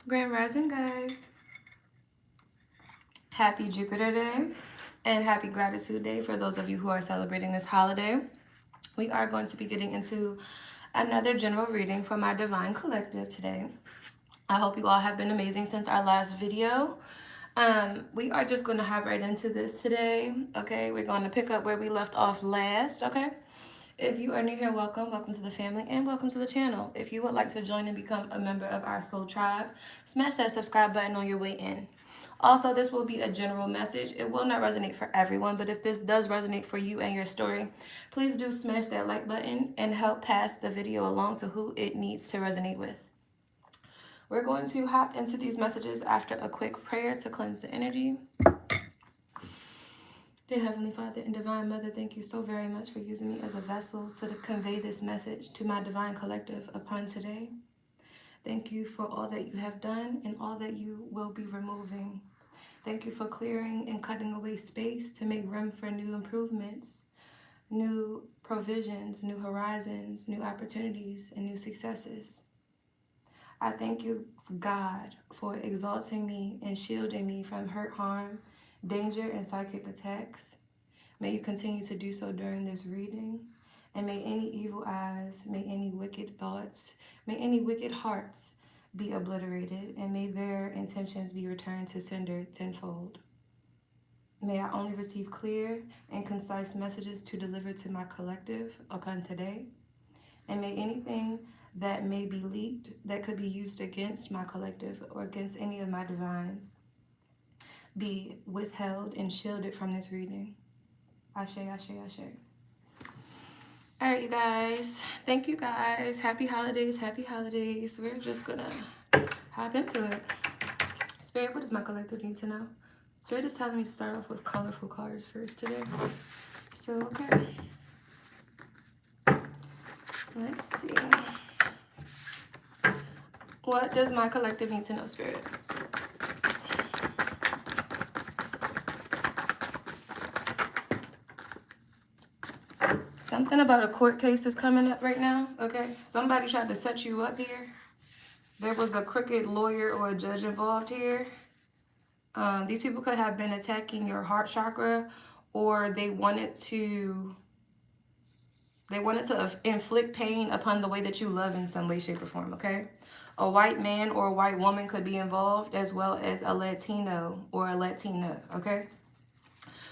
Grand Rising, guys. Happy Jupiter Day and happy Gratitude Day for those of you who are celebrating this holiday. We are going to be getting into another general reading from our Divine Collective today. I hope you all have been amazing since our last video. We are just going to hop right into this today, okay? We're going to pick up where we left off last, okay? If you are new here, welcome to the family and welcome to the channel. If you would like to join and become a member of our soul tribe, smash that subscribe button on your way in. Also, this will be a general message. It will not resonate for everyone, but if this does resonate for you and your story, please do smash that like button and help pass the video along to who it needs to resonate with. We're going to hop into these messages after a quick prayer to cleanse the energy. Dear Heavenly Father and Divine Mother, thank you so very much for using me as a vessel to convey this message to my Divine Collective upon today. Thank you for all that you have done and all that you will be removing. Thank you for clearing and cutting away space to make room for new improvements, new provisions, new horizons, new opportunities, and new successes. I thank you, God, for exalting me and shielding me from hurt, harm, danger, and psychic attacks. May you continue to do so during this reading. And may any evil eyes, may any wicked thoughts, may any wicked hearts be obliterated, and may their intentions be returned to sender tenfold. May I only receive clear and concise messages to deliver to my collective upon today. And may anything that may be leaked that could be used against my collective or against any of my divines be withheld and shielded from this reading. Ashe, ashe, ashe. All right, you guys. Thank you, guys. Happy holidays, happy holidays. We're just gonna hop into it. Spirit, what does my collective need to know? Spirit is telling me to start off with colorful cards first today. So, okay. Let's see. What does my collective need to know, Spirit? Something about a court case is coming up right now, okay? Somebody tried to set you up here. There was a crooked lawyer or a judge involved here. These people could have been attacking your heart chakra, or they wanted to inflict pain upon the way that you love in some way, shape, or form, okay? A white man or a white woman could be involved, as well as a Latino or a Latina, okay?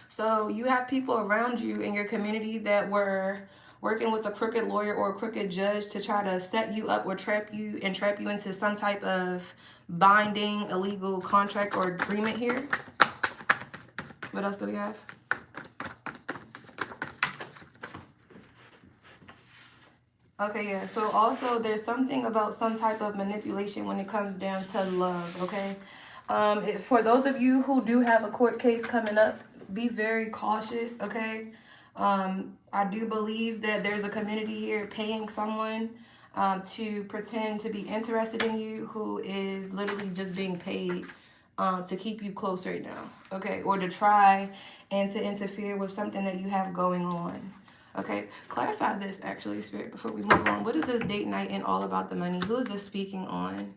So you have people around you in your community that were working with a crooked lawyer or a crooked judge to try to set you up or trap you into some type of binding illegal contract or agreement here. What else do we have? Okay, yeah. So also there's something about some type of manipulation when it comes down to love, okay? For those of you who do have a court case coming up, be very cautious, okay? I do believe that there's a community here paying someone to pretend to be interested in you, who is literally just being paid to keep you close right now, okay? Or to try and to interfere with something that you have going on. Okay, clarify this actually, Spirit, before we move on. What is this date night and all about the money? Who is this speaking on?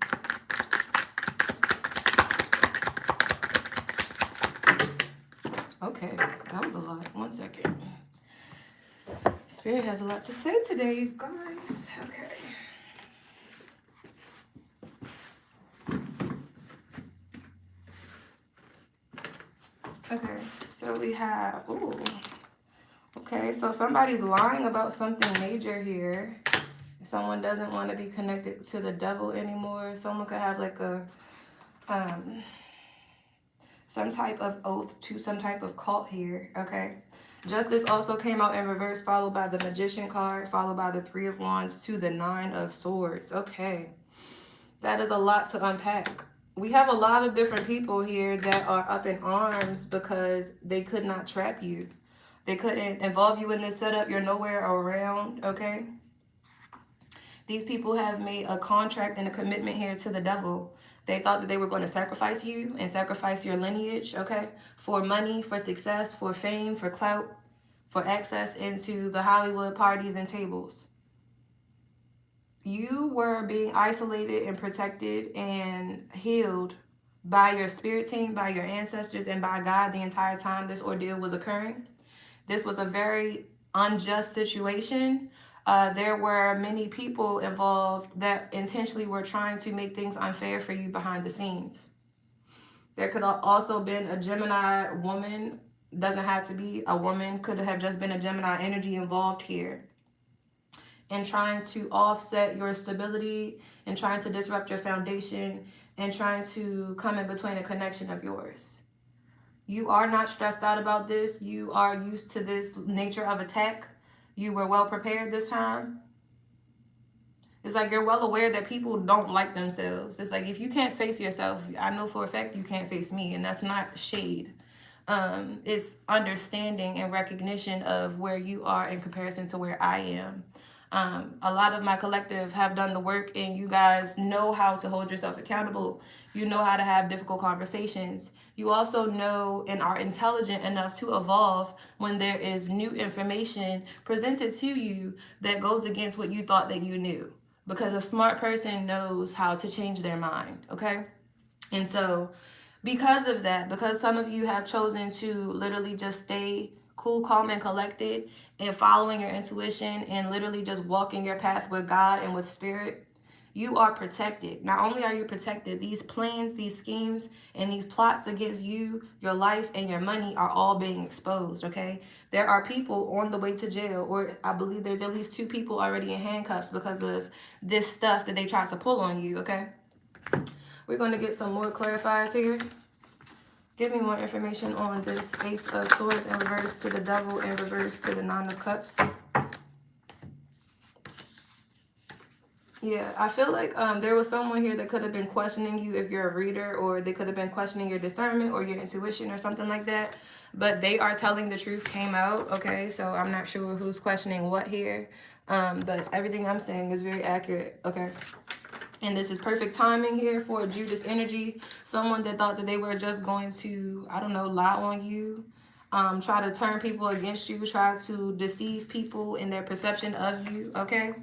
Okay, that was a lot. 1 second. Spirit has a lot to say today, you guys. Okay. Okay, so we have, ooh. Okay, so somebody's lying about something major here. Someone doesn't want to be connected to the devil anymore. Someone could have like a, some type of oath to some type of cult here, okay? Justice also came out in reverse, followed by the Magician card, followed by the Three of Wands to the Nine of Swords. Okay, that is a lot to unpack. We have a lot of different people here that are up in arms because they could not trap you. They couldn't involve you in this setup. You're nowhere around, okay? These people have made a contract and a commitment here to the devil. They thought that they were going to sacrifice you and sacrifice your lineage, okay? For money, for success, for fame, for clout, for access into the Hollywood parties and tables. You were being isolated and protected and healed by your spirit team, by your ancestors, and by God the entire time this ordeal was occurring. This was a very unjust situation. There were many people involved that intentionally were trying to make things unfair for you behind the scenes. There could have also been a Gemini woman, doesn't have to be a woman, could have just been a Gemini energy involved here and trying to offset your stability and trying to disrupt your foundation and trying to come in between a connection of yours. You are not stressed out about this. You are used to this nature of attack. You were well prepared this time. It's like you're well aware that people don't like themselves. It's like if you can't face yourself, I know for a fact you can't face me, and that's not shade. It's understanding and recognition of where you are in comparison to where I am. A lot of my collective have done the work, and you guys know how to hold yourself accountable. You know how to have difficult conversations. You also know and are intelligent enough to evolve when there is new information presented to you that goes against what you thought that you knew. Because a smart person knows how to change their mind, okay? And so because of that, because some of you have chosen to literally just stay cool, calm, and collected and following your intuition and literally just walking your path with God and with spirit, you are protected. Not only are you protected, these plans, these schemes, and these plots against you, your life, and your money are all being exposed, okay? There are people on the way to jail, or I believe there's at least 2 people already in handcuffs because of this stuff that they tried to pull on you, okay? We're going to get some more clarifiers here. Give me more information on this Ace of Swords in reverse to the Devil and reverse to the Nine of Cups. Yeah, I feel like there was someone here that could have been questioning you if you're a reader, or they could have been questioning your discernment or your intuition or something like that. But they are telling the truth came out, okay? So I'm not sure who's questioning what here. But everything I'm saying is very accurate, okay? And this is perfect timing here for Judas energy. Someone that thought that they were just going to, I don't know, lie on you. Try to turn people against you. Try to deceive people in their perception of you, okay?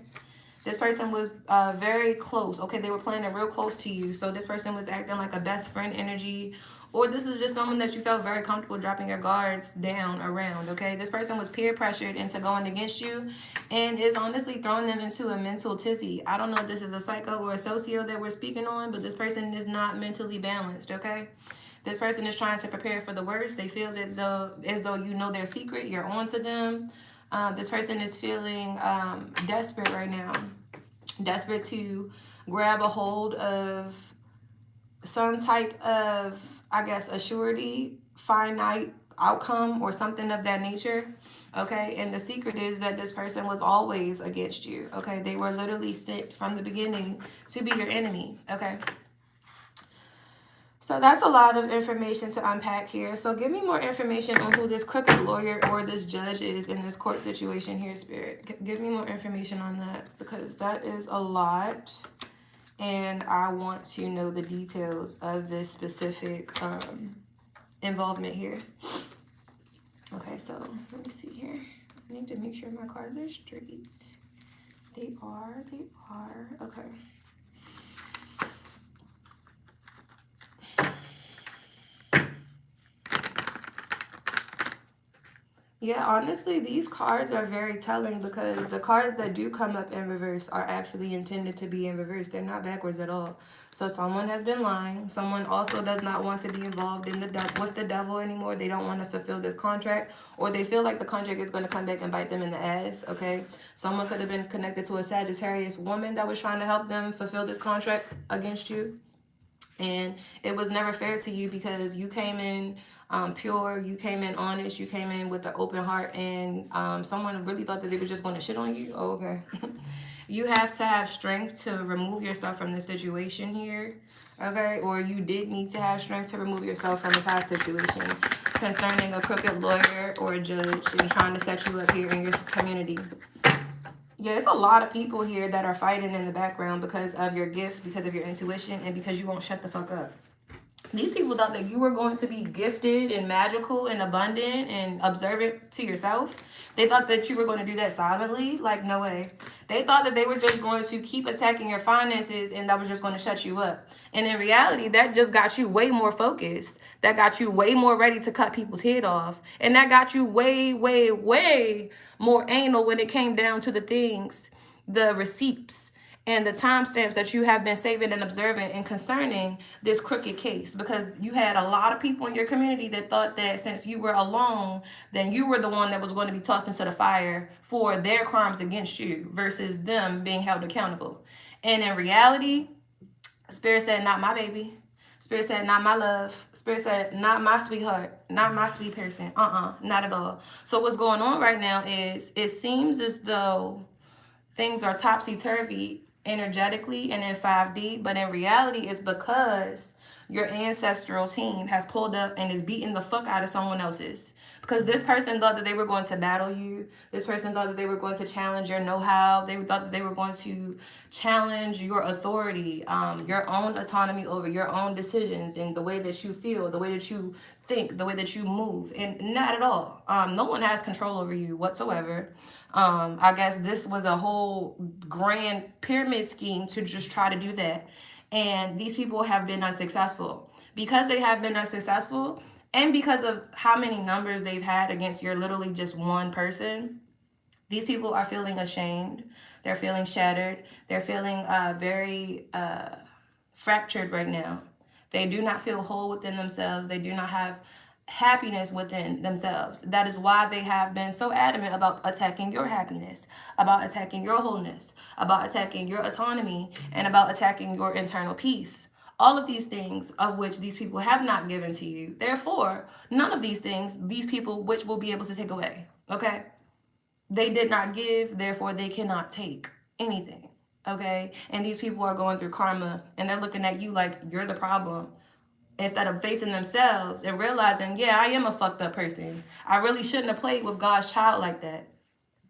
This person was very close, okay? They were playing it real close to you. So this person was acting like a best friend energy. Or this is just someone that you felt very comfortable dropping your guards down around, okay? This person was peer pressured into going against you and is honestly throwing them into a mental tizzy. I don't know if this is a psycho or a socio that we're speaking on, but this person is not mentally balanced, okay? This person is trying to prepare for the worst. They feel that as though you know their secret, you're on to them. This person is feeling desperate right now. Desperate to grab a hold of some type of, I guess, a surety, finite outcome or something of that nature, okay? And the secret is that this person was always against you, okay? They were literally sent from the beginning to be your enemy, okay? So that's a lot of information to unpack here. So give me more information on who this crooked lawyer or this judge is in this court situation here, Spirit. Give me more information on that, because that is a lot. And I want to know the details of this specific involvement here. Okay, so let me see here. I need to make sure my cards are straight. They are. Okay. Yeah, honestly, these cards are very telling, because the cards that do come up in reverse are actually intended to be in reverse. They're not backwards at all. So someone has been lying. Someone also does not want to be involved in with the devil anymore. They don't want to fulfill this contract, or they feel like the contract is going to come back and bite them in the ass, okay? Someone could have been connected to a Sagittarius woman that was trying to help them fulfill this contract against you. And it was never fair to you, because you came in pure, you came in honest, you came in with an open heart, and someone really thought that they were just going to shit on you. Oh, okay. You have to have strength to remove yourself from the situation here, okay? Or you did need to have strength to remove yourself from the past situation concerning a crooked lawyer or a judge and trying to set you up here in your community. Yeah, there's a lot of people here that are fighting in the background because of your gifts, because of your intuition, and because you won't shut the fuck up. These people thought that you were going to be gifted and magical and abundant and observant to yourself. They thought that you were going to do that silently. Like, no way. They thought that they were just going to keep attacking your finances and that was just going to shut you up. And in reality, that just got you way more focused. That got you way more ready to cut people's head off. And that got you way, way, way more anal when it came down to the things, the receipts, and the timestamps that you have been saving and observing and concerning this crooked case, because you had a lot of people in your community that thought that since you were alone, then you were the one that was going to be tossed into the fire for their crimes against you versus them being held accountable. And in reality, Spirit said, not my baby. Spirit said, not my love. Spirit said, not my sweetheart, not my sweet person. Not at all. So what's going on right now is it seems as though things are topsy-turvy energetically and in 5D, but in reality it's because your ancestral team has pulled up and is beating the fuck out of someone else's. Because this person thought that they were going to battle you. This person thought that they were going to challenge your know-how. They thought that they were going to challenge your authority, your own autonomy over your own decisions and the way that you feel, the way that you think, the way that you move. And not at all. No one has control over you whatsoever. I guess this was a whole grand pyramid scheme to just try to do that. And these people have been unsuccessful. Because they have been unsuccessful, and because of how many numbers they've had against you're literally just one person, these people are feeling ashamed. They're feeling shattered. They're feeling very fractured right now. They do not feel whole within themselves. They do not have happiness within themselves. That is why they have been so adamant about attacking your happiness, about attacking your wholeness, about attacking your autonomy, and about attacking your internal peace. All of these things of which these people have not given to you. Therefore, none of these things, these people which will be able to take away. Okay? They did not give, therefore they cannot take anything. Okay? And these people are going through karma and they're looking at you like you're the problem, instead of facing themselves and realizing, yeah, I am a fucked up person. I really shouldn't have played with God's child like that.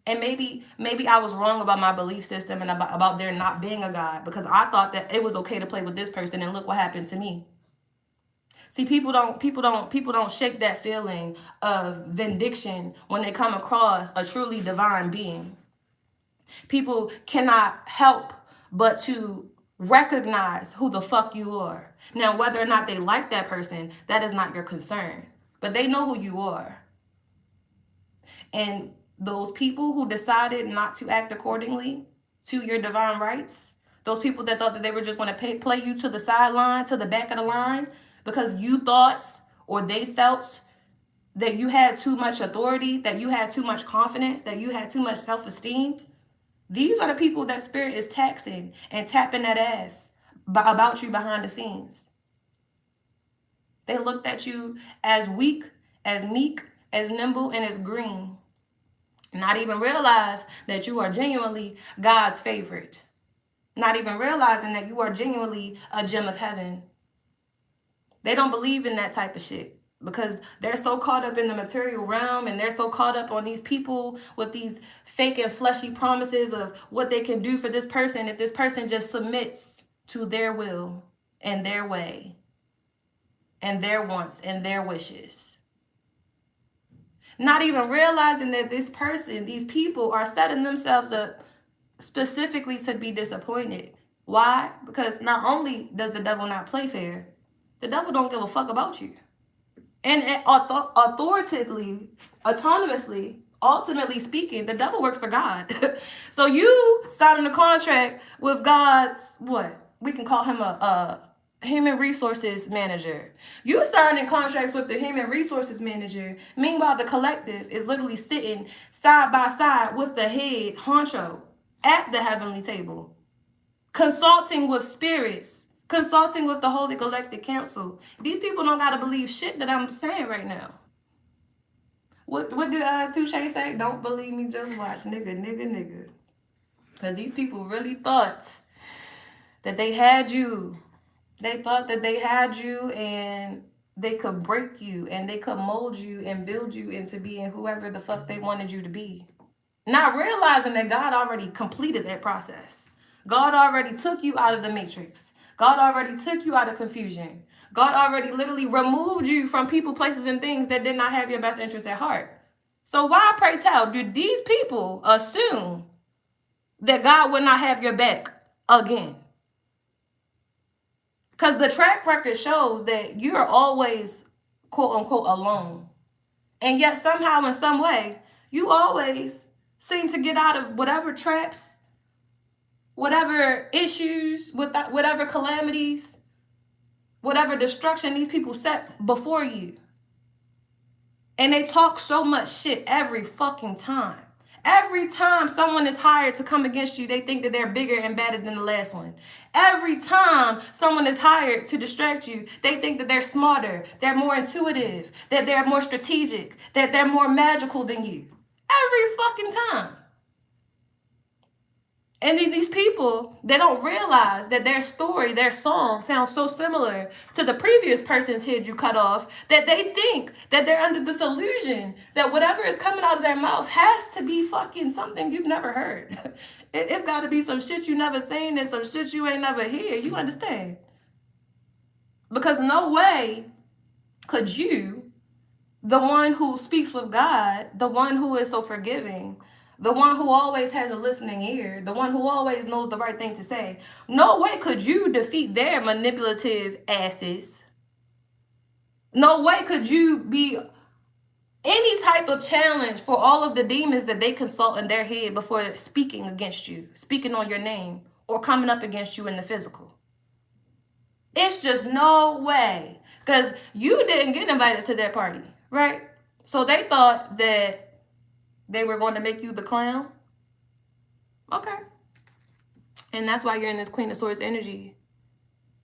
And maybe I was wrong about my belief system and about there not being a God, because I thought that it was okay to play with this person, and look what happened to me. See, people don't shake that feeling of vindication when they come across a truly divine being. People cannot help but to recognize who the fuck you are. Now, whether or not they like that person, that is not your concern. But they know who you are. And those people who decided not to act accordingly to your divine rights, those people that thought that they were just going to play you to the sideline, to the back of the line, because you thought or they felt that you had too much authority, that you had too much confidence, that you had too much self-esteem. These are the people that Spirit is taxing and tapping that ass about you behind the scenes. They looked at you as weak, as meek, as nimble, and as green. Not even realize that you are genuinely God's favorite. Not even realizing that you are genuinely a gem of heaven. They don't believe in that type of shit because they're so caught up in the material realm, and they're so caught up on these people with these fake and fleshy promises of what they can do for this person if this person just submits to their will and their way and their wants and their wishes. Not even realizing that this person, these people are setting themselves up specifically to be disappointed. Why? Because not only does the devil not play fair, the devil don't give a fuck about you. And authoritatively, autonomously, ultimately speaking, the devil works for God. So you signing a contract with God's, what? We can call him a human resources manager. You signing contracts with the human resources manager. Meanwhile, the collective is literally sitting side by side with the head honcho at the heavenly table, consulting with spirits, consulting with the Holy Galactic Council. These people don't got to believe shit that I'm saying right now. What did 2 Chainz say? Don't believe me, just watch. Nigga. Because these people really thought that they had you. They thought that they had you and they could break you and they could mold you and build you into being whoever the fuck they wanted you to be. Not realizing that God already completed that process. God already took you out of the matrix. God already took you out of confusion. God already literally removed you from people, places, and things that did not have your best interest at heart. So why, pray tell, do these people assume that God would not have your back again. Because the track record shows that you're always, quote unquote, alone. And yet somehow, in some way, you always seem to get out of whatever traps, whatever issues, whatever calamities, whatever destruction these people set before you. And they talk so much shit every fucking time. Every time someone is hired to come against you, they think that they're bigger and better than the last one. Every time someone is hired to distract you, they think that they're smarter, they're more intuitive, that they're more strategic, that they're more magical than you. Every fucking time. And then these people, they don't realize that their story, their song sounds so similar to the previous person's head you cut off that they think that they're under this illusion that whatever is coming out of their mouth has to be fucking something you've never heard. It's got to be some shit you never seen and some shit you ain't never hear. You understand? Because no way could you, the one who speaks with God, the one who is so forgiving, the one who always has a listening ear, the one who always knows the right thing to say, no way could you defeat their manipulative asses. No way could you be any type of challenge for all of the demons that they consult in their head before speaking against you, speaking on your name, or coming up against you in the physical. It's just no way. Because you didn't get invited to that party, right? So they thought that they were going to make you the clown. Okay. And that's why you're in this Queen of Swords energy.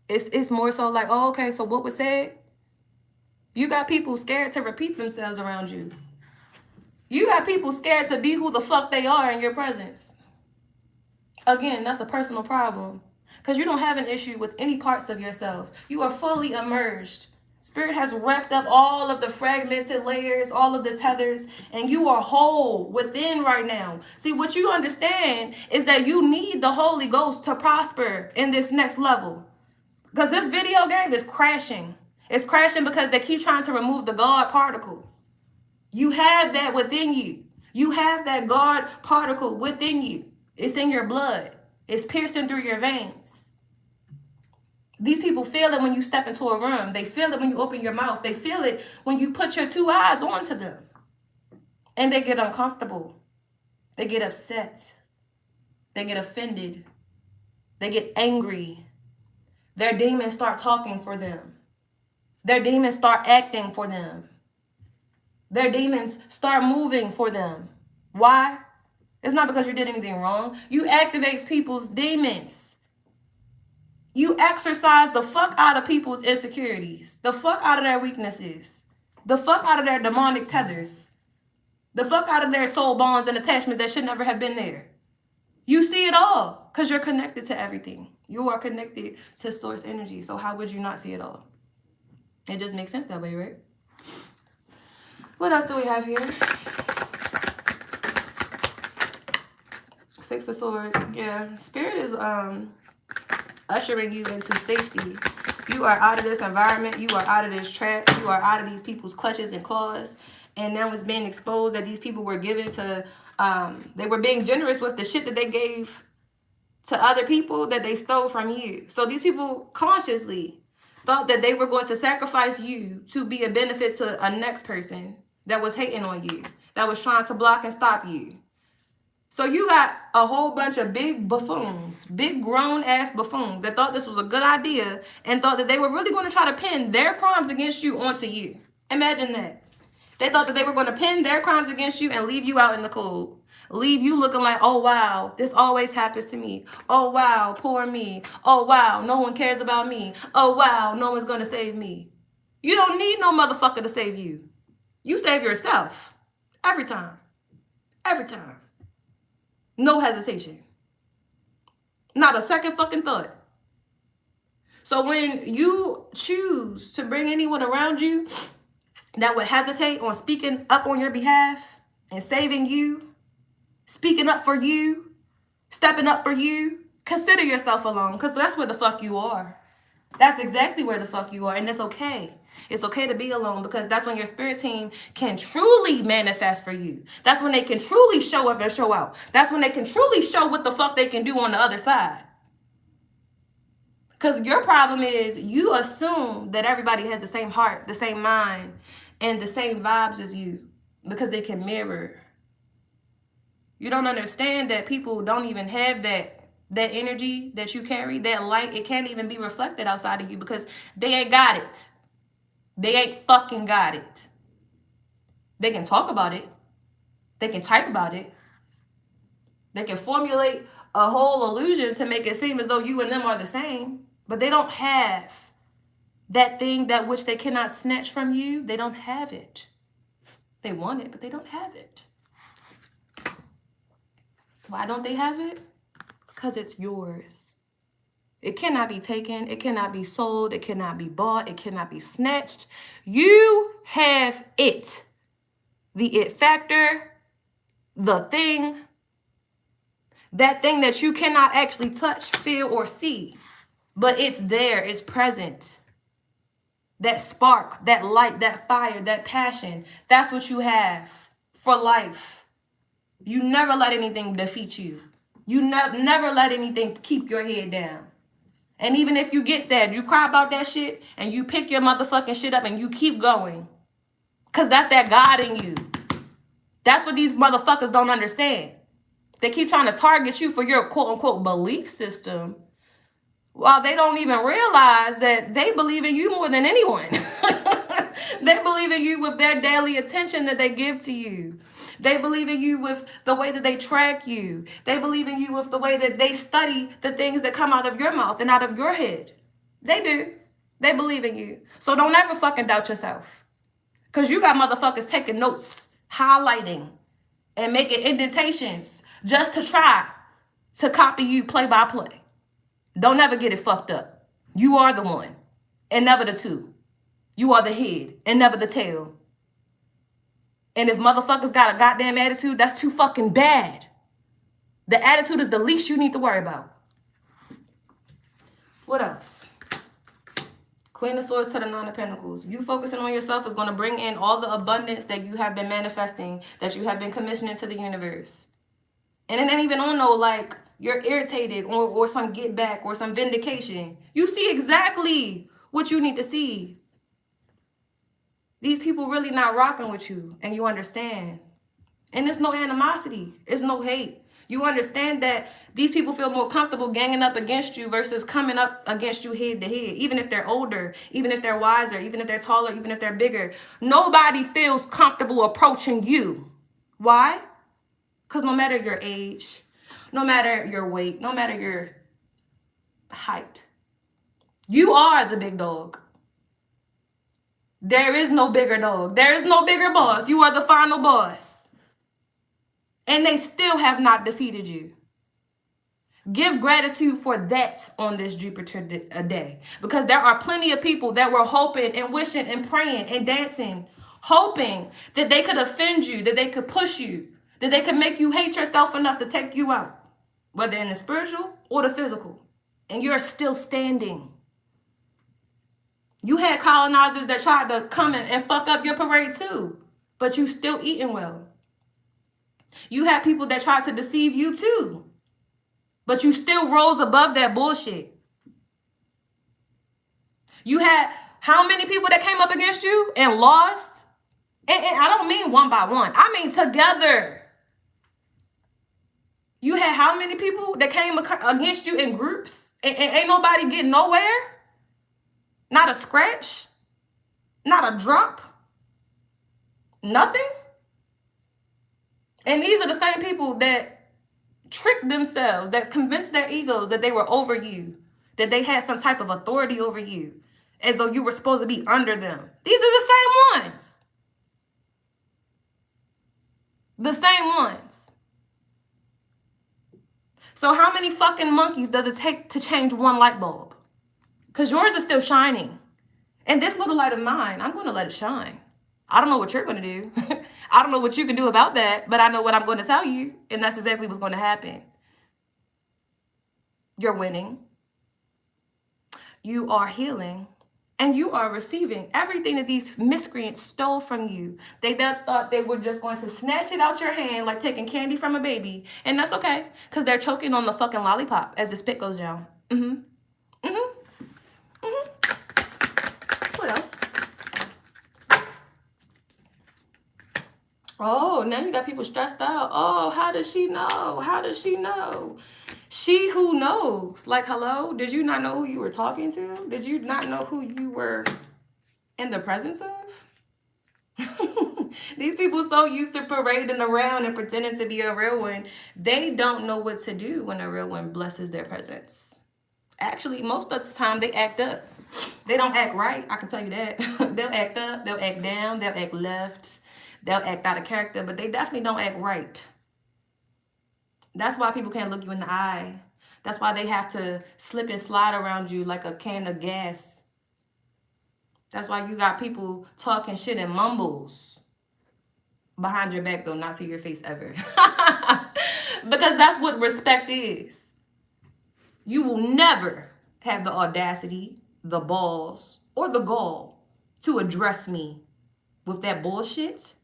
It's more so like, oh, okay, so what was said? You got people scared to repeat themselves around you. You got people scared to be who the fuck they are in your presence. Again, that's a personal problem. Because you don't have an issue with any parts of yourselves. You are fully immersed. Spirit has wrapped up all of the fragmented layers, all of the tethers, and you are whole within right now. See, what you understand is that you need the Holy Ghost to prosper in this next level. Because this video game is crashing. It's crashing because they keep trying to remove the God particle. You have that within you. You have that God particle within you. It's in your blood. It's piercing through your veins. These people feel it when you step into a room. They feel it when you open your mouth. They feel it when you put your two eyes onto them. And they get uncomfortable. They get upset. They get offended. They get angry. Their demons start talking for them. Their demons start acting for them. Their demons start moving for them. Why? It's not because you did anything wrong. You activate people's demons. You exercise the fuck out of people's insecurities, the fuck out of their weaknesses, the fuck out of their demonic tethers, the fuck out of their soul bonds and attachments that should never have been there. You see it all because you're connected to everything. You are connected to source energy. So how would you not see it all? It just makes sense that way, right? What else do we have here? Six of Swords. Yeah, Spirit is ushering you into safety. You are out of this environment. You are out of this trap. You are out of these people's clutches and claws. And now it's being exposed that these people were given to, they were being generous with the shit that they gave to other people that they stole from you. So these people consciously thought that they were going to sacrifice you to be a benefit to a next person that was hating on you, that was trying to block and stop you. So you got a whole bunch of big buffoons, big grown-ass buffoons that thought this was a good idea and thought that they were really going to try to pin their crimes against you onto you. Imagine that. They thought that they were going to pin their crimes against you and leave you out in the cold. Leave you looking like, oh, wow, this always happens to me. Oh, wow, poor me. Oh, wow, no one cares about me. Oh, wow, no one's going to save me. You don't need no motherfucker to save you. You save yourself. Every time. Every time. No hesitation. Not a second fucking thought. So when you choose to bring anyone around you that would hesitate on speaking up on your behalf and saving you, speaking up for you, stepping up for you, consider yourself alone, because that's where the fuck you are. That's exactly where the fuck you are, and it's okay. It's okay to be alone, because that's when your spirit team can truly manifest for you. That's when they can truly show up and show out. That's when they can truly show what the fuck they can do on the other side. Because your problem is you assume that everybody has the same heart, the same mind, and the same vibes as you because they can mirror. You don't understand that people don't even have that energy that you carry, that light. It can't even be reflected outside of you because they ain't got it. They ain't fucking got it. They can talk about it. They can type about it. They can formulate a whole illusion to make it seem as though you and them are the same, but they don't have that thing that which they cannot snatch from you. They don't have it. They want it, but they don't have it. Why don't they have it? Because it's yours. It cannot be taken. It cannot be sold. It cannot be bought. It cannot be snatched. You have it. The it factor, the thing, that thing that you cannot actually touch, feel, or see. But it's there. It's present. That spark, that light, that fire, that passion. That's what you have for life. You never let anything defeat you. You never let anything keep your head down. And even if you get sad, you cry about that shit and you pick your motherfucking shit up and you keep going. Because that's that God in you. That's what these motherfuckers don't understand. They keep trying to target you for your quote unquote belief system, while they don't even realize that they believe in you more than anyone. They believe in you with their daily attention that they give to you. They believe in you with the way that they track you. They believe in you with the way that they study the things that come out of your mouth and out of your head. They do. They believe in you. So don't ever fucking doubt yourself. Because you got motherfuckers taking notes, highlighting, and making indentations just to try to copy you play by play. Don't ever get it fucked up. You are the one and never the two. You are the head and never the tail. And if motherfuckers got a goddamn attitude, that's too fucking bad. The attitude is the least you need to worry about. What else? Queen of Swords to the Nine of Pentacles. You focusing on yourself is going to bring in all the abundance that you have been manifesting, that you have been commissioning to the universe. And it ain't even on no like you're irritated or some get back or some vindication. You see exactly what you need to see. These people really not rocking with you, and you understand. And there's no animosity. It's no hate. You understand that these people feel more comfortable ganging up against you versus coming up against you head to head. Even if they're older, even if they're wiser, even if they're taller, even if they're bigger. Nobody feels comfortable approaching you. Why? Because no matter your age, no matter your weight, no matter your height, you are the big dog. There is no bigger dog. There is no bigger boss. You are the final boss. And they still have not defeated you. Give gratitude for that on this Jupiter day. Because there are plenty of people that were hoping and wishing and praying and dancing, hoping that they could offend you, that they could push you, that they could make you hate yourself enough to take you out, whether in the spiritual or the physical. And you're still standing. You had colonizers that tried to come in and fuck up your parade too, but you still eating well. You had people that tried to deceive you too, but you still rose above that bullshit. You had how many people that came up against you and lost? And I don't mean one by one. I mean together. You had how many people that came against you in groups and ain't nobody getting nowhere? Not a scratch? Not a drop? Nothing? And these are the same people that tricked themselves, that convinced their egos that they were over you, that they had some type of authority over you, as though you were supposed to be under them. These are the same ones. The same ones. So how many fucking monkeys does it take to change one light bulb? Because yours is still shining. And this little light of mine, I'm going to let it shine. I don't know what you're going to do. I don't know what you can do about that, but I know what I'm going to tell you. And that's exactly what's going to happen. You're winning. You are healing. And you are receiving everything that these miscreants stole from you. They thought they were just going to snatch it out your hand like taking candy from a baby. And that's okay, because they're choking on the fucking lollipop as the spit goes down. What else? Oh, now you got people stressed out. Oh, how does she know? How does she know? She who knows. Like, hello? Did you not know who you were talking to? Did you not know who you were in the presence of? These people so used to parading around and pretending to be a real one, they don't know what to do when a real one blesses their presence. Actually, most of the time they act up. They don't act right, I can tell you that. They'll act up, they'll act down, they'll act left, they'll act out of character, but they definitely don't act right. That's why people can't look you in the eye. That's why they have to slip and slide around you like a can of gas. That's why you got people talking shit in mumbles behind your back, though, not to your face ever. Because that's what respect is. You will never have the audacity, the balls, or the gall to address me with that bullshit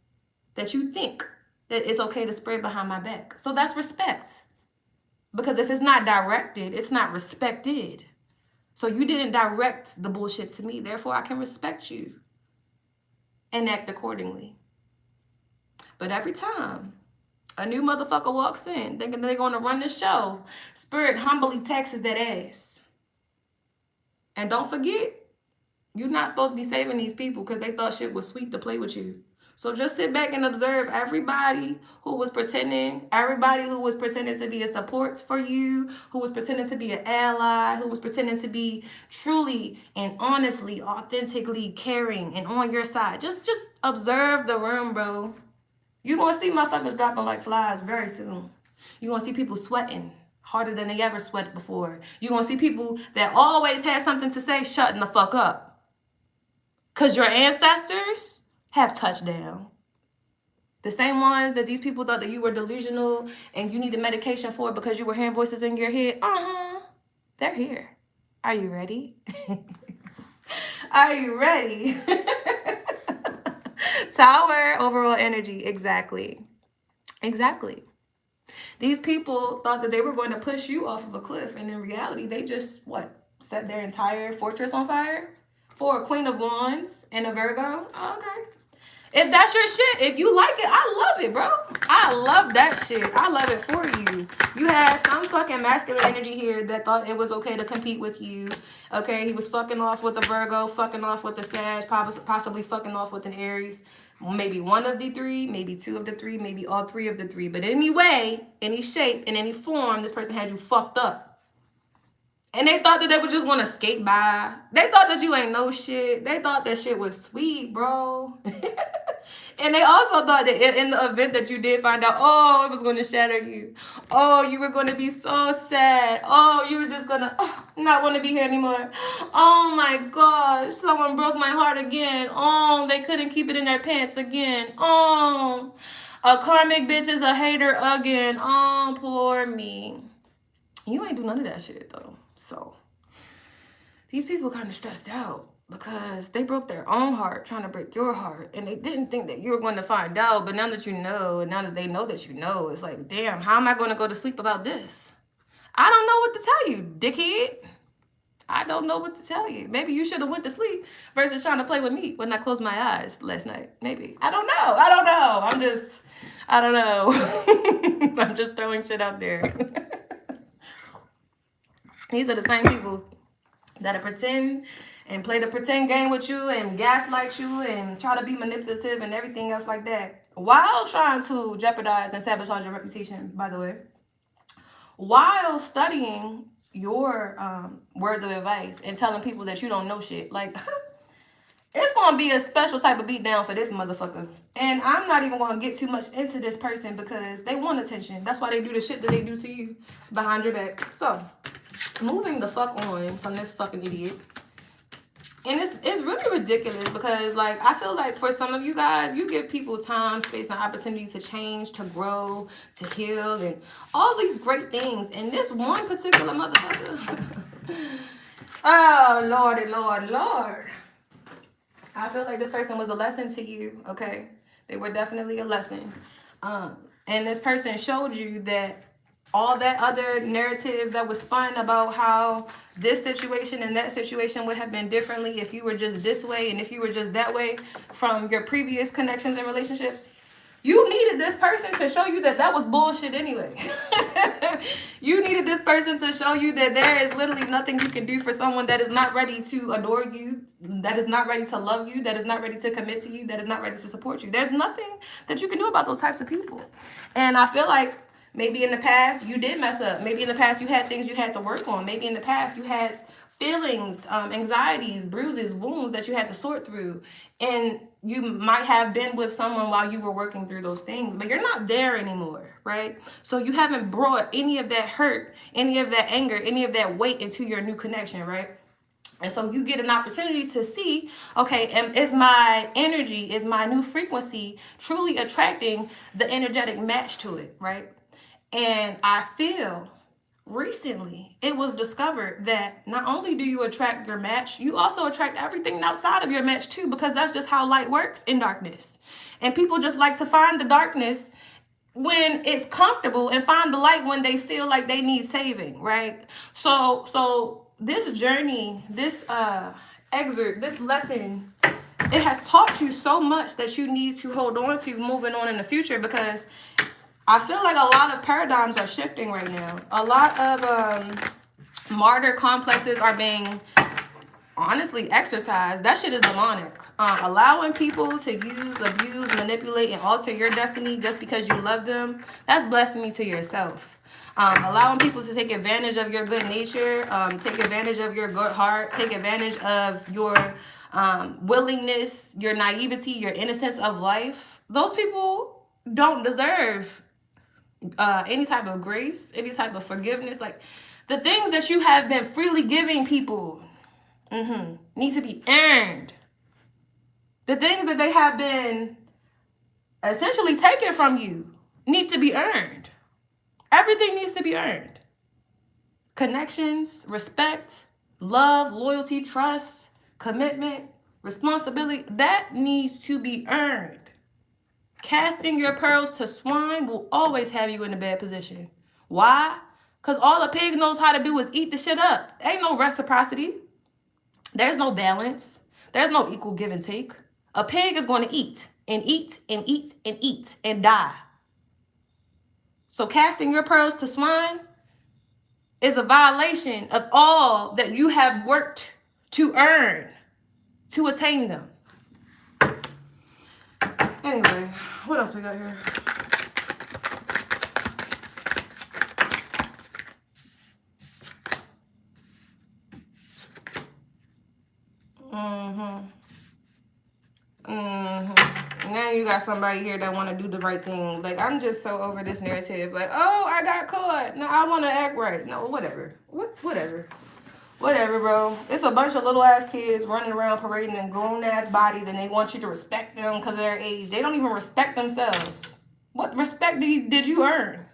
that you think that it's okay to spread behind my back. So that's respect. Because if it's not directed, it's not respected. So you didn't direct the bullshit to me. Therefore, I can respect you and act accordingly. But every time a new motherfucker walks in thinking they're going to run the show, Spirit humbly taxes that ass. And don't forget, you're not supposed to be saving these people because they thought shit was sweet to play with you. So just sit back and observe everybody who was pretending, everybody who was pretending to be a support for you, who was pretending to be an ally, who was pretending to be truly and honestly, authentically caring and on your side. Just observe the room, bro. You're going to see motherfuckers dropping like flies very soon. You're going to see people sweating harder than they ever sweated before. You're going to see people that always have something to say shutting the fuck up. Because your ancestors have touchdown. The same ones that these people thought that you were delusional and you needed medication for because you were hearing voices in your head. They're here. Are you ready? Are you ready? Tower, overall energy. Exactly. These people thought that they were going to push you off of a cliff, and in reality, they just, set their entire fortress on fire? For a Queen of Wands and a Virgo? Okay. If that's your shit, if you like it, I love it, bro. I love that shit. I love it for you. You had some fucking masculine energy here that thought it was okay to compete with you. Okay, he was fucking off with a Virgo, fucking off with a Sag, possibly fucking off with an Aries. Maybe one of the three, maybe two of the three, maybe all three of the three. But anyway, any shape, in any form, this person had you fucked up. And they thought that they were just going to skate by. They thought that you ain't no shit. They thought that shit was sweet, bro. And they also thought that in the event that you did find out, oh, it was going to shatter you. Oh, you were going to be so sad. Oh, you were just going to not want to be here anymore. Oh, my gosh. Someone broke my heart again. Oh, they couldn't keep it in their pants again. Oh, a karmic bitch is a hater again. Oh, poor me. You ain't do none of that shit, though. So these people kind of stressed out because they broke their own heart trying to break your heart, and they didn't think that you were going to find out. But now that you know, and now that they know that you know, it's like, damn, how am I going to go to sleep about this? I don't know what to tell you, dickhead. I don't know what to tell you. Maybe you should have went to sleep versus trying to play with me when I closed my eyes last night. Maybe. I don't know. I don't know. I'm just throwing shit out there. These are the same people that pretend and play the pretend game with you and gaslight you and try to be manipulative and everything else like that, while trying to jeopardize and sabotage your reputation, by the way, while studying your words of advice and telling people that you don't know shit. Like, it's going to be a special type of beatdown for this motherfucker. And I'm not even going to get too much into this person because they want attention. That's why they do the shit that they do to you behind your back. So, moving the fuck on from this fucking idiot. And it's really ridiculous because, like, I feel like for some of you guys, you give people time, space, and opportunity to change, to grow, to heal, and all these great things. And this one particular motherfucker, Oh, Lordy, Lord, Lord. I feel like this person was a lesson to you, okay? They were definitely a lesson. And this person showed you that all that other narrative that was spun about how this situation and that situation would have been differently if you were just this way and if you were just that way from your previous connections and relationships. You needed this person to show you that that was bullshit anyway. You needed this person to show you that there is literally nothing you can do for someone that is not ready to adore you, that is not ready to love you, that is not ready to commit to you, that is not ready to support you. There's nothing that you can do about those types of people. And I feel like maybe in the past you did mess up. Maybe in the past you had things you had to work on. Maybe in the past you had feelings, anxieties, bruises, wounds that you had to sort through. And you might have been with someone while you were working through those things, but you're not there anymore, right? So you haven't brought any of that hurt, any of that anger, any of that weight into your new connection, right? And so you get an opportunity to see, okay, is my energy, is my new frequency truly attracting the energetic match to it, right? And I feel recently it was discovered that not only do you attract your match, you also attract everything outside of your match too, because that's just how light works in darkness. And people just like to find the darkness when it's comfortable and find the light when they feel like they need saving, right? So this journey, this excerpt, this lesson, it has taught you so much that you need to hold on to moving on in the future, because I feel like a lot of paradigms are shifting right now. A lot of martyr complexes are being honestly exercised. That shit is demonic. Allowing people to use, abuse, manipulate, and alter your destiny just because you love them, that's blasphemy to yourself. Allowing people to take advantage of your good nature, take advantage of your good heart, take advantage of your willingness, your naivety, your innocence of life. Those people don't deserve any type of grace, any type of forgiveness. Like, the things that you have been freely giving people need to be earned. The things that they have been essentially taken from you need to be earned. Everything needs to be earned. Connections, respect, love, loyalty, trust, commitment, responsibility, that needs to be earned. Casting your pearls to swine will always have you in a bad position. Why? Because all a pig knows how to do is eat the shit up. Ain't no reciprocity. There's no balance. There's no equal give and take. A pig is going to eat and eat and eat and eat and die. So casting your pearls to swine is a violation of all that you have worked to earn, to attain them. Anyway, what else we got here? Now you got somebody here that want to do the right thing. Like, I'm just so over this narrative. Like, oh, I got caught. No, I want to act right. No, whatever. Whatever, bro. It's a bunch of little ass kids running around parading in grown ass bodies, and they want you to respect them because of their age. They don't even respect themselves. What respect did you earn?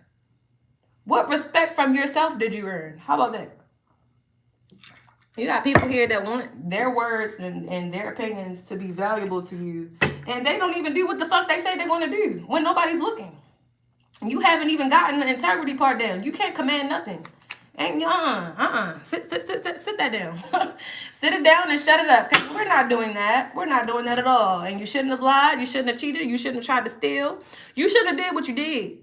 What respect from yourself did you earn? How about that? You got people here that want their words and their opinions to be valuable to you, and they don't even do what the fuck they say they're going to do when nobody's looking. You haven't even gotten the integrity part down. You can't command nothing. Ain't sit that down. Sit it down and shut it up, because we're not doing that. We're not doing that at all. And you shouldn't have lied. You shouldn't have cheated. You shouldn't have tried to steal. You shouldn't have did what you did.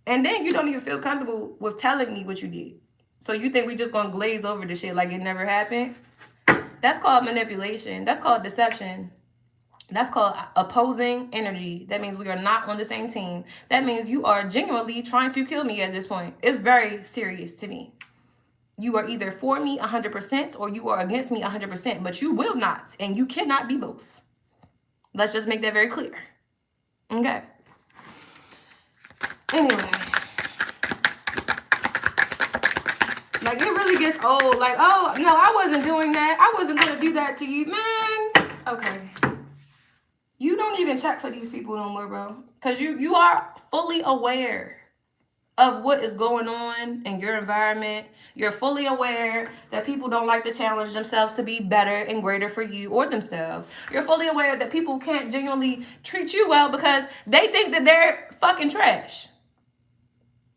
And then you don't even feel comfortable with telling me what you did. So you think we just gonna glaze over the shit like it never happened? That's called manipulation. That's called deception. That's called opposing energy. That means we are not on the same team. That means you are genuinely trying to kill me at this point. It's very serious to me. You are either for me 100% or you are against me 100%, but you will not, and you cannot be both. Let's just make that very clear. Okay. Anyway. Like, it really gets old. Like, oh, no, I wasn't doing that. I wasn't going to do that to you. Man, okay. You don't even check for these people no more, bro. Because you are fully aware of what is going on in your environment. You're fully aware that people don't like to challenge themselves to be better and greater for you or themselves. You're fully aware that people can't genuinely treat you well because they think that they're fucking trash.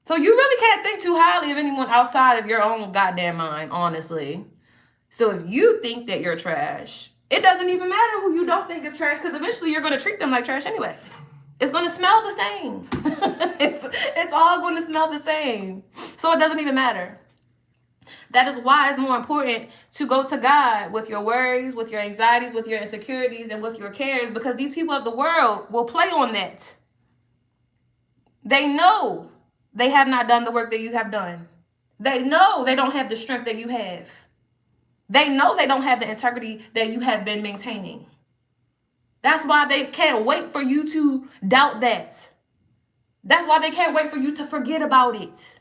So you really can't think too highly of anyone outside of your own goddamn mind, honestly. So if you think that you're trash, it doesn't even matter who you don't think is trash, because eventually you're going to treat them like trash anyway. It's going to smell the same. it's all going to smell the same. So it doesn't even matter. That is why it's more important to go to God with your worries, with your anxieties, with your insecurities, and with your cares, because these people of the world will play on that. They know they have not done the work that you have done. They know they don't have the strength that you have. They know they don't have the integrity that you have been maintaining. That's why they can't wait for you to doubt that. That's why they can't wait for you to forget about it.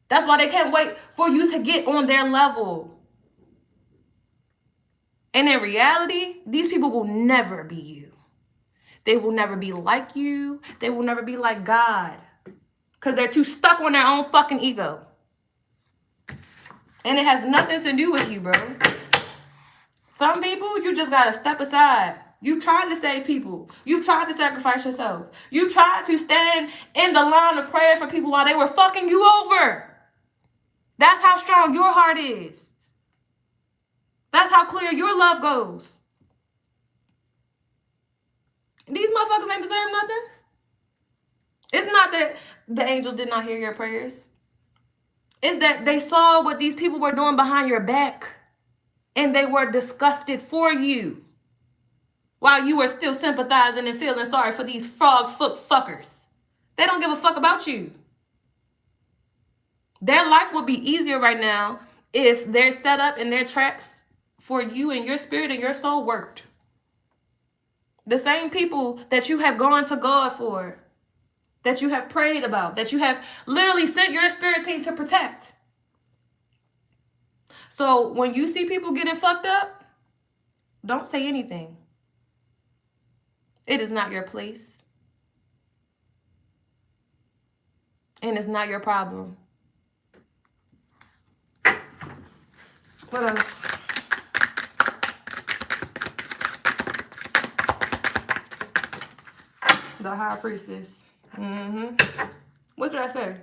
That's why they can't wait for you to get on their level. And in reality, these people will never be you. They will never be like you. They will never be like God. Because they're too stuck on their own fucking ego. And it has nothing to do with you, bro. Some people, you just got to step aside. You tried to save people. You tried to sacrifice yourself. You tried to stand in the line of prayer for people while they were fucking you over. That's how strong your heart is. That's how clear your love goes. These motherfuckers ain't deserve nothing. It's not that the angels did not hear your prayers. It's that they saw what these people were doing behind your back. And they were disgusted for you. While you were still sympathizing and feeling sorry for these frog foot fuckers. They don't give a fuck about you. Their life would be easier right now if their setup and their traps for you and your spirit and your soul worked. The same people that you have gone to God for, that you have prayed about, that you have literally sent your spirit team to protect. So when you see people getting fucked up, don't say anything. It is not your place. And it's not your problem. What else? The high priestess. What did I say?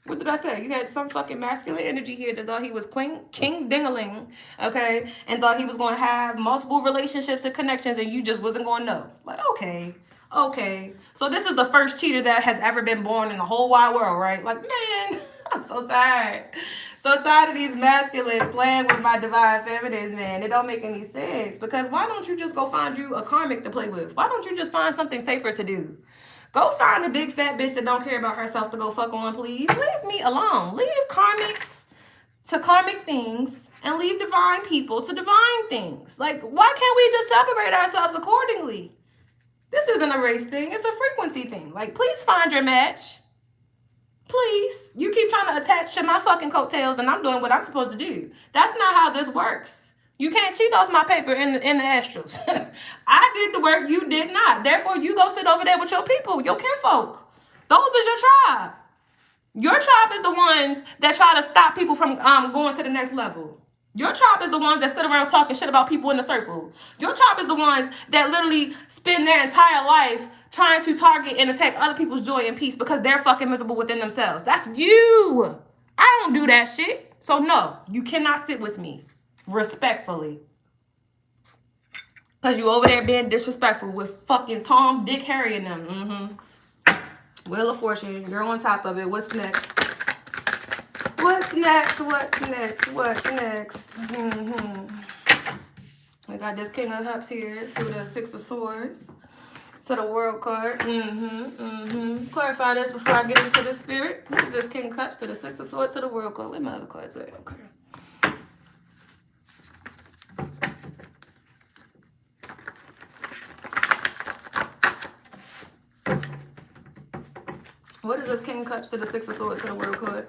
What did I say? You had some fucking masculine energy here that thought he was king dingaling, okay? And thought he was going to have multiple relationships and connections, and you just wasn't going to know. Like, okay. So this is the first cheater that has ever been born in the whole wide world, right? Like, man, I'm so tired. So tired of these masculines playing with my divine feminines, man. It don't make any sense. Because why don't you just go find you a karmic to play with? Why don't you just find something safer to do? Go find a big fat bitch that don't care about herself to go fuck on, please. Leave me alone. Leave karmics to karmic things and leave divine people to divine things. Like, why can't we just separate ourselves accordingly? This isn't a race thing. It's a frequency thing. Like, please find your match. Please. You keep trying to attach to my fucking coattails and I'm doing what I'm supposed to do. That's not how this works. You can't cheat off my paper in the astrals. I did the work, you did not. Therefore, you go sit over there with your people, your kinfolk. Those is your tribe. Your tribe is the ones that try to stop people from going to the next level. Your tribe is the ones that sit around talking shit about people in the circle. Your tribe is the ones that literally spend their entire life trying to target and attack other people's joy and peace because they're fucking miserable within themselves. That's you. I don't do that shit. So no, you cannot sit with me. Respectfully. Because you over there being disrespectful with fucking Tom, Dick, Harry, and them. Wheel of Fortune. You're on top of it. What's next? What's next? We got this King of Cups here to the Six of Swords. To the World card. Clarify this before I get into the spirit. What is this King of Cups to the Six of Swords to the World card? Where my other cards at? Okay. What is this King of Cups to the Six of Swords to the World card?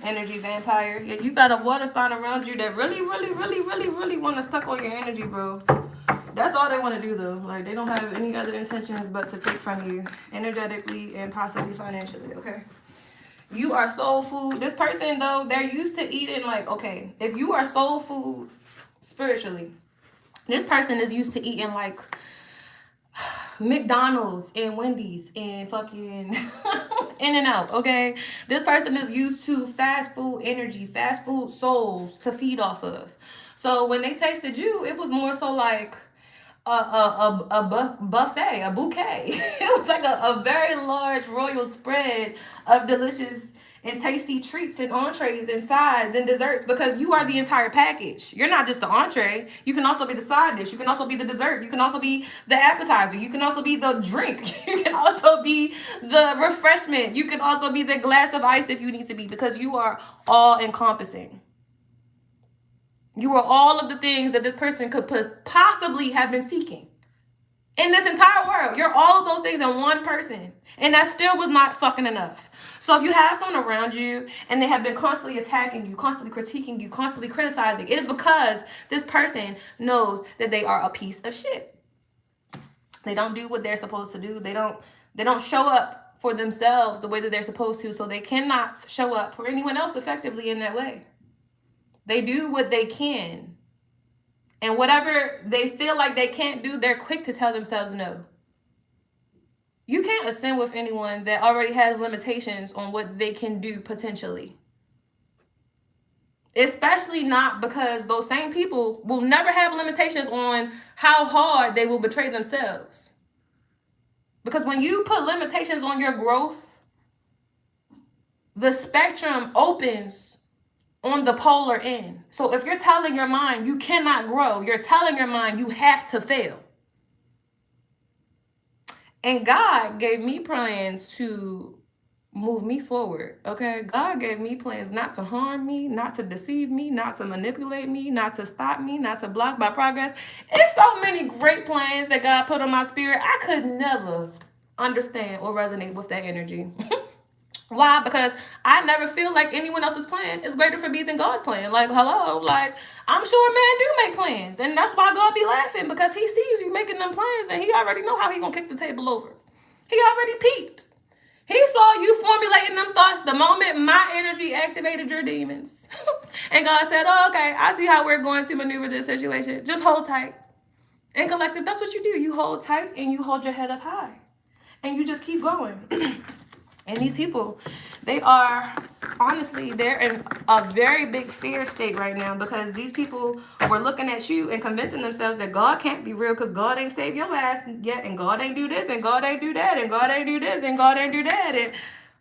Energy vampire. Yeah, you got a water sign around you that really want to suck on your energy, bro. That's all they want to do, though. Like, they don't have any other intentions but to take from you energetically and possibly financially, okay? You are soul food. This person, though, they're used to eating, like, okay, if you are soul food spiritually, this person is used to eating, like, McDonald's and Wendy's and fucking In-N-Out, okay? This person is used to fast food energy, fast food souls to feed off of. So when they tasted you, it was more so like a buffet, a bouquet. It was like a very large royal spread of delicious and tasty treats and entrees and sides and desserts, because you are the entire package. You're not just the entree. You can also be the side dish. You can also be the dessert. You can also be the appetizer. You can also be the drink. You can also be the refreshment. You can also be the glass of ice if you need to be, because you are all encompassing. You are all of the things that this person could possibly have been seeking in this entire world. You're all of those things in one person. And that still was not fucking enough. So if you have someone around you and they have been constantly attacking you, constantly critiquing you, constantly criticizing, it is because this person knows that they are a piece of shit. They don't do what they're supposed to do. They don't show up for themselves the way that they're supposed to, so they cannot show up for anyone else effectively in that way. They do what they can. And whatever they feel like they can't do, they're quick to tell themselves no. You can't ascend with anyone that already has limitations on what they can do potentially. Especially not because those same people will never have limitations on how hard they will betray themselves. Because when you put limitations on your growth, the spectrum opens on the polar end. So if you're telling your mind you cannot grow, you're telling your mind you have to fail. And God gave me plans to move me forward, okay? God gave me plans not to harm me, not to deceive me, not to manipulate me, not to stop me, not to block my progress. It's so many great plans that God put on my spirit. I could never understand or resonate with that energy. Why? Because I never feel like anyone else's plan is greater for me than God's plan. Like, hello, like, I'm sure man do make plans. And that's why God be laughing, because he sees you making them plans and he already know how he gonna kick the table over. He already peeked. He saw you formulating them thoughts the moment my energy activated your demons. And God said, oh, okay, I see how we're going to maneuver this situation. Just hold tight. And collective, that's what you do. You hold tight and you hold your head up high. And you just keep going. And these people, they are, honestly, they're in a very big fear state right now, because these people were looking at you and convincing themselves that God can't be real because God ain't saved your ass yet, and God ain't do this, and God ain't do that, and God ain't do this, and God ain't do that. And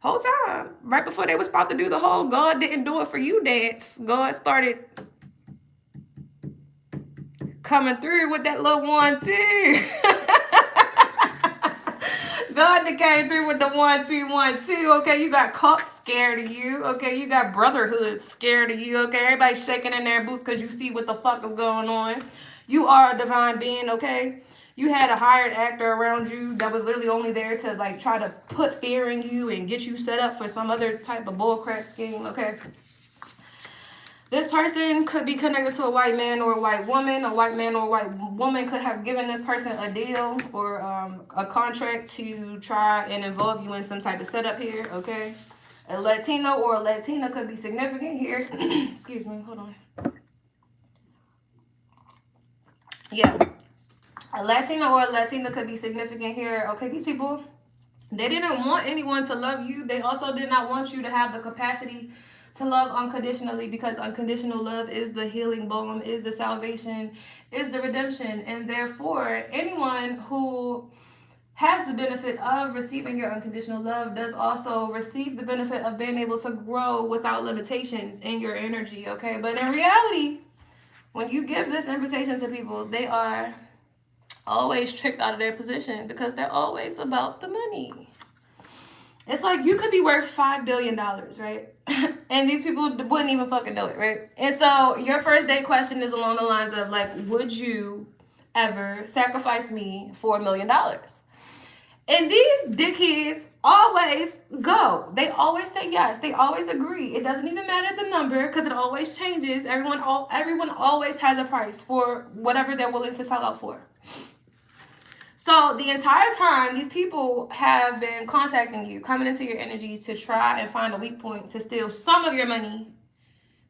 whole time, right before they was about to do the whole God didn't do it for you dance, God started coming through with that little 1-2. God that came through with the 1-2-1-2. Okay, you got cops scared of you. Okay, you got brotherhood scared of you. Okay, everybody's shaking in their boots because you see what the fuck is going on. You are a divine being. Okay, you had a hired actor around you that was literally only there to like try to put fear in you and get you set up for some other type of bullcrap scheme. Okay. This person could be connected to a white man or a white woman. A white man or a white woman could have given this person a deal or a contract to try and involve you in some type of setup here, okay? A Latino or a Latina could be significant here. Excuse me, hold on. Yeah. A Latino or a Latina could be significant here, okay? These people, they didn't want anyone to love you. They also did not want you to have the capacity to love unconditionally, because unconditional love is the healing balm, is the salvation, is the redemption. And therefore, anyone who has the benefit of receiving your unconditional love does also receive the benefit of being able to grow without limitations in your energy, okay? But in reality, when you give this invitation to people, they are always tricked out of their position because they're always about the money. It's like you could be worth $5 billion, right? And these people wouldn't even fucking know it, right? And so your first date question is along the lines of like, would you ever sacrifice me for $1 million? And these dickheads always go. They always say yes. They always agree. It doesn't even matter the number because it always changes. Everyone always has a price for whatever they're willing to sell out for. So the entire time, these people have been contacting you, coming into your energy to try and find a weak point to steal some of your money.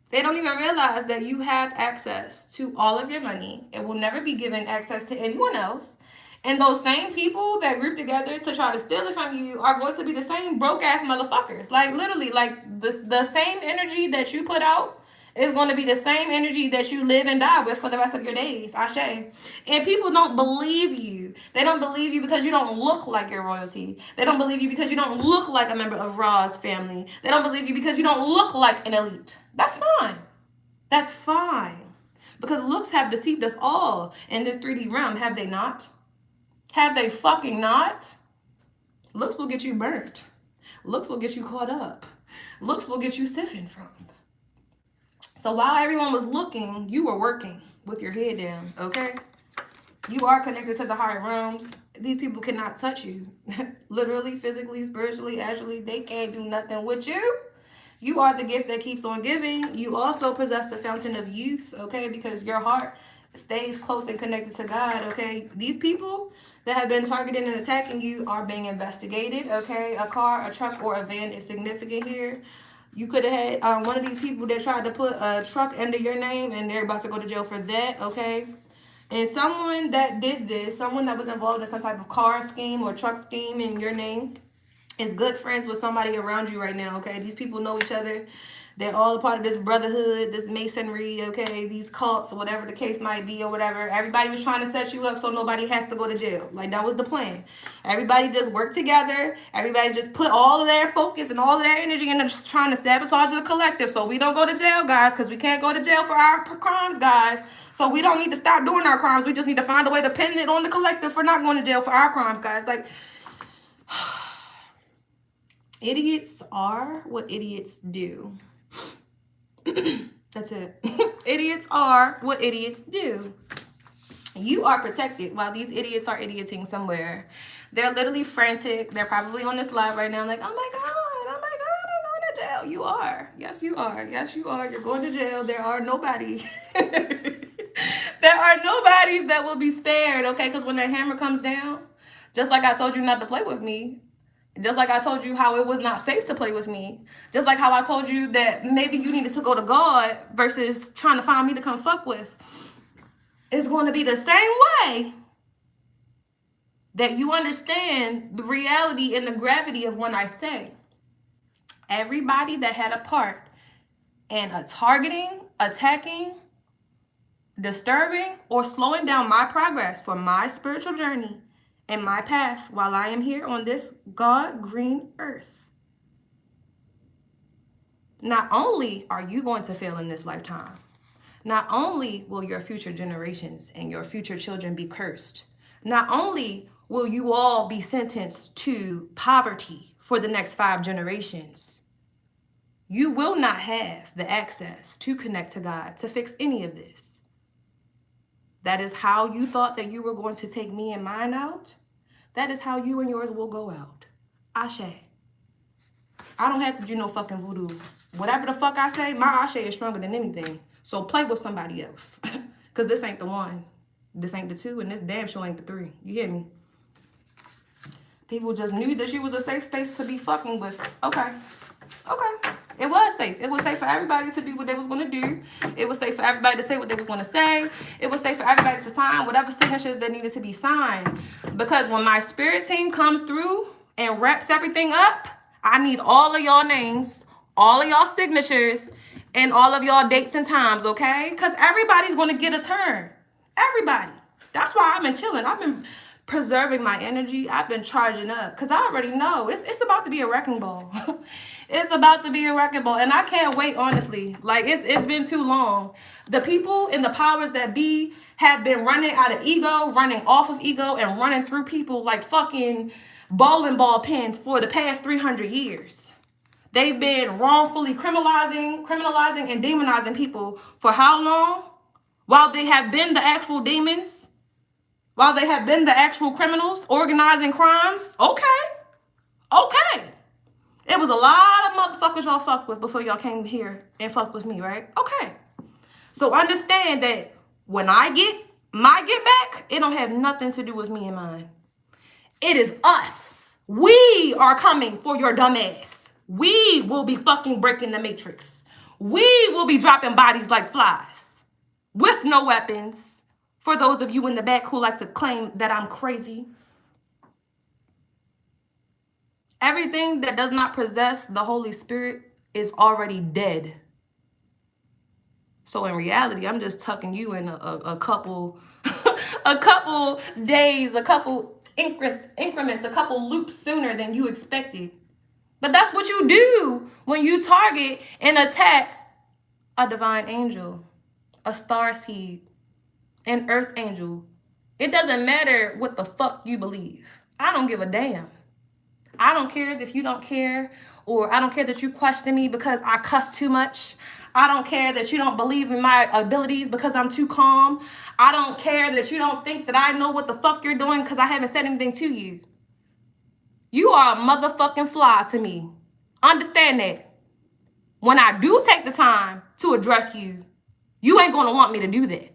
They don't even realize that you have access to all of your money. It will never be given access to anyone else. And those same people that group together to try to steal it from you are going to be the same broke ass motherfuckers. Like literally, like the same energy that you put out is going to be the same energy that you live and die with for the rest of your days. Ashe. And people don't believe you. They don't believe you because you don't look like your royalty. They don't believe you because you don't look like a member of Ra's family. They don't believe you because you don't look like an elite. That's fine. That's fine. Because looks have deceived us all in this 3D realm, have they not? Have they fucking not? Looks will get you burnt. Looks will get you caught up. Looks will get you siphoned from. So while everyone was looking, you were working with your head down, okay? You are connected to the higher realms. These people cannot touch you. Literally, physically, spiritually, actually, they can't do nothing with you. You are the gift that keeps on giving. You also possess the fountain of youth, okay? Because your heart stays close and connected to God, okay? These people that have been targeted and attacking you are being investigated, okay? A car, a truck, or a van is significant here. You could have had one of these people that tried to put a truck under your name and they're about to go to jail for that, okay? And someone that did this, someone that was involved in some type of car scheme or truck scheme in your name, is good friends with somebody around you right now, okay? These people know each other. They're all a part of this brotherhood, this masonry, okay? These cults, whatever the case might be or whatever. Everybody was trying to set you up so nobody has to go to jail. Like, that was the plan. Everybody just worked together. Everybody just put all of their focus and all of their energy into just trying to sabotage the collective so we don't go to jail, guys, because we can't go to jail for our crimes, guys. So we don't need to stop doing our crimes. We just need to find a way to pin it on the collective for not going to jail for our crimes, guys. Like, idiots are what idiots do. That's it. Idiots are what idiots do. You are protected while these idiots are idioting somewhere. They're literally frantic. They're probably on this live right now like, oh my God, I'm going to jail. You are. Yes, you are. Yes, you are. You're going to jail. There are nobody. There are nobodies that will be spared, okay? Because when that hammer comes down, just like I told you not to play with me, just like I told you how it was not safe to play with me. Just like how I told you that maybe you needed to go to God versus trying to find me to come fuck with. It's going to be the same way that you understand the reality and the gravity of when I say everybody that had a part in a targeting, attacking, disturbing, or slowing down my progress for my spiritual journey and my path while I am here on this God-green earth. Not only are you going to fail in this lifetime, not only will your future generations and your future children be cursed, not only will you all be sentenced to poverty for the next 5 generations, you will not have the access to connect to God to fix any of this. That is how you thought that you were going to take me and mine out. That is how you and yours will go out. Ashe. I don't have to do no fucking voodoo. Whatever the fuck I say, my Ashe is stronger than anything. So play with somebody else. Because this ain't the 1. This ain't the 2. And this damn sure ain't the 3. You hear me? People just knew that you was a safe space to be fucking with. Okay. Okay. It was safe. It was safe for everybody to do what they was going to do. It was safe for everybody to say what they was going to say. It was safe for everybody to sign whatever signatures that needed to be signed. Because when my spirit team comes through and wraps everything up, I need all of y'all names, all of y'all signatures, and all of y'all dates and times, okay? Because everybody's going to get a turn. Everybody. That's why I've been chilling. I've been preserving my energy. I've been charging up because I already know it's about to be a wrecking ball. It's about to be a wrecking ball, and I can't wait, honestly. Like, it's been too long. The people and the powers that be have been running out of ego, running off of ego, and running through people like fucking bowling ball pins for the past 300 years. They've been wrongfully criminalizing and demonizing people for how long? While they have been the actual demons, while they have been the actual criminals organizing crimes. Okay. It was a lot of motherfuckers y'all fucked with before y'all came here and fucked with me, right? Okay. So understand that when I get My get back, it don't have nothing to do with me and mine. It is us. We are coming for your dumb ass. We will be fucking breaking the matrix. We will be dropping bodies like flies with no weapons. For those of you in the back who like to claim that I'm crazy. Everything that does not possess the Holy Spirit is already dead. So in reality, I'm just tucking you in a couple, a couple days, a couple increments, a couple loops sooner than you expected. But that's what you do when you target and attack a divine angel, a star seed, an earth angel. It doesn't matter what the fuck you believe. I don't give a damn. I don't care if you don't care, or I don't care that you question me because I cuss too much. I don't care that you don't believe in my abilities because I'm too calm. I don't care that you don't think that I know what the fuck you're doing because I haven't said anything to you. You are a motherfucking fly to me. Understand that. When I do take the time to address you, you ain't gonna want me to do that.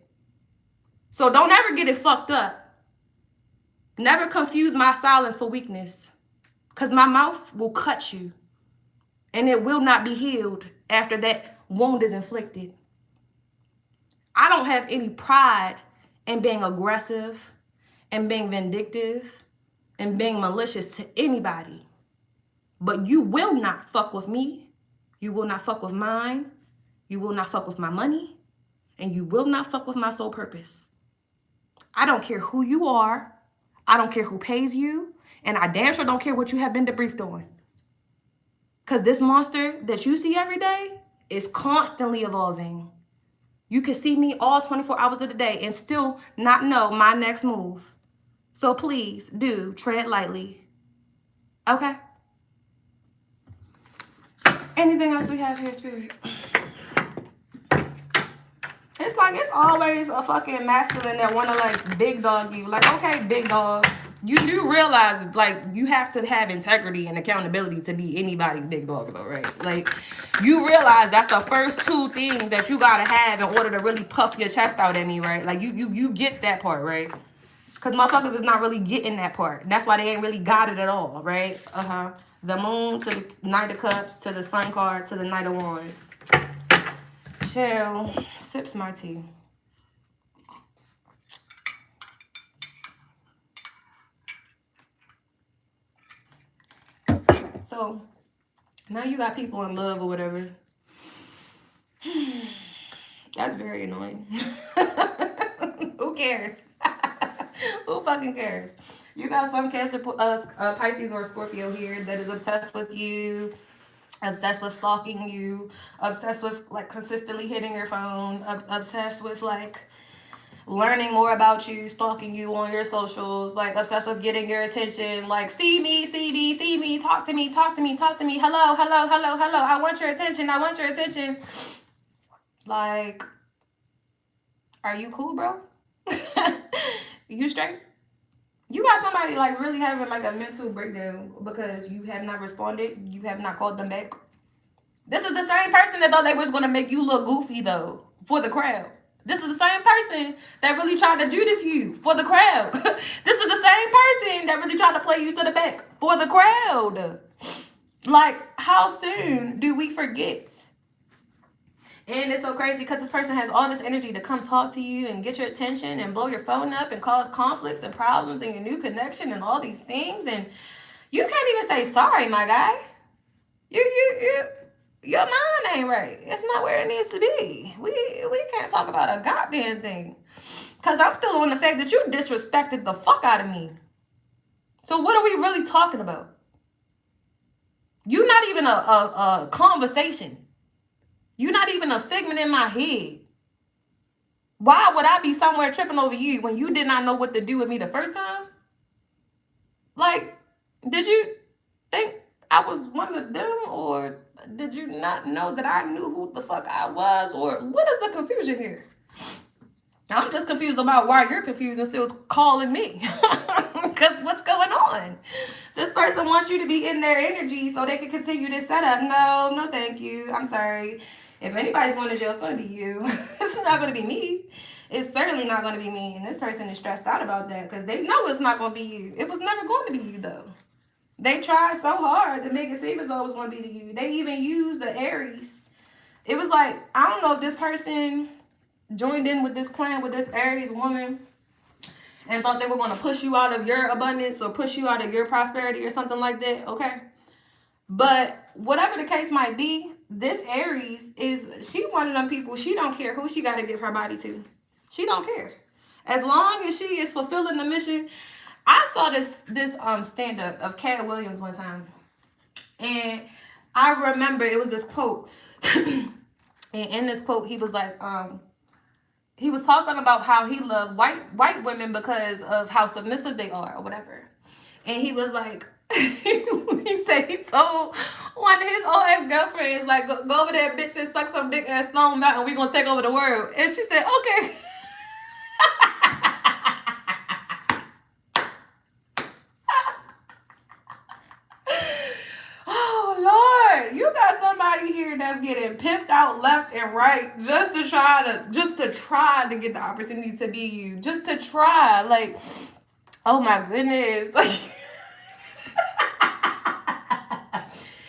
So don't ever get it fucked up. Never confuse my silence for weakness, because my mouth will cut you and it will not be healed after that wound is inflicted. I don't have any pride in being aggressive and being vindictive and being malicious to anybody. But you will not fuck with me. You will not fuck with mine. You will not fuck with my money. And you will not fuck with my sole purpose. I don't care who you are. I don't care who pays you. And I damn sure don't care what you have been debriefed on. Because this monster that you see every day is constantly evolving. You can see me all 24 hours of the day and still not know my next move. So please do tread lightly. Okay? Anything else we have here, Spirit? It's like it's always a fucking masculine that want to like big dog you. Like, okay, big dog. You do realize like you have to have integrity and accountability to be anybody's big dog though, right? Like you realize that's the first two things that you gotta have in order to really puff your chest out at me, right? Like you get that part, right? Because motherfuckers is not really getting that part. That's why they ain't really got it at all, right? The moon to the Knight of Cups to the Sun card to the Knight of Wands. Chill. Sips my tea. So now you got people in love or whatever. That's very annoying. Who cares? Who fucking cares? You got some Cancer, Pisces, or Scorpio here that is obsessed with you, obsessed with stalking you, obsessed with like consistently hitting your phone, obsessed with like learning more about you, stalking you on your socials, like obsessed with getting your attention, like see me, talk to me, hello, I want your attention. Like, are you cool, bro? You straight? You got somebody like really having like a mental breakdown because you have not responded, you have not called them back. This is the same person that thought they was gonna make you look goofy though for the crowd. This is the same person that really tried to Judas you for the crowd. This is the same person that really tried to play you to the back for the crowd. Like, how soon do we forget? And it's so crazy because this person has all this energy to come talk to you and get your attention and blow your phone up and cause conflicts and problems in your new connection and all these things. And you can't even say sorry, my guy. Your mind ain't right. It's not where it needs to be. We can't talk about a goddamn thing. Because I'm still on the fact that you disrespected the fuck out of me. So what are we really talking about? You're not even a conversation. You're not even a figment in my head. Why would I be somewhere tripping over you when you did not know what to do with me the first time? Like, did you think I was one of them, or did you not know that I knew who the fuck I was? Or what is the confusion here? I'm just confused about why you're confused and still calling me. Because what's going on? This person wants you to be in their energy so they can continue this setup. No, no thank you. I'm sorry. If anybody's going to jail, it's going to be you. It's not going to be me. it's certainly not going to be me. And this person is stressed out about that because they know it's not going to be you. It was never going to be you, though. They tried so hard to make it seem as though it was going to be you. They even used the Aries. It was like, I don't know if this person joined in with this plan with this Aries woman and thought they were going to push you out of your abundance or push you out of your prosperity or something like that, okay? But whatever the case might be, this Aries she one of them people, she don't care who she got to give her body to. She don't care. As long as she is fulfilling the mission. I saw this stand-up of Cat Williams one time. And I remember it was this quote. And in this quote, he was like, he was talking about how he loved white women because of how submissive they are or whatever. And he was like, he said he told one of his old ex-girlfriends, like, go over there, bitch, and suck some dick and Stone Mountain. We gonna take over the world. And she said, okay. Here that's getting pimped out left and right just to try to get the opportunity to be you, just to try, like, oh my goodness, like.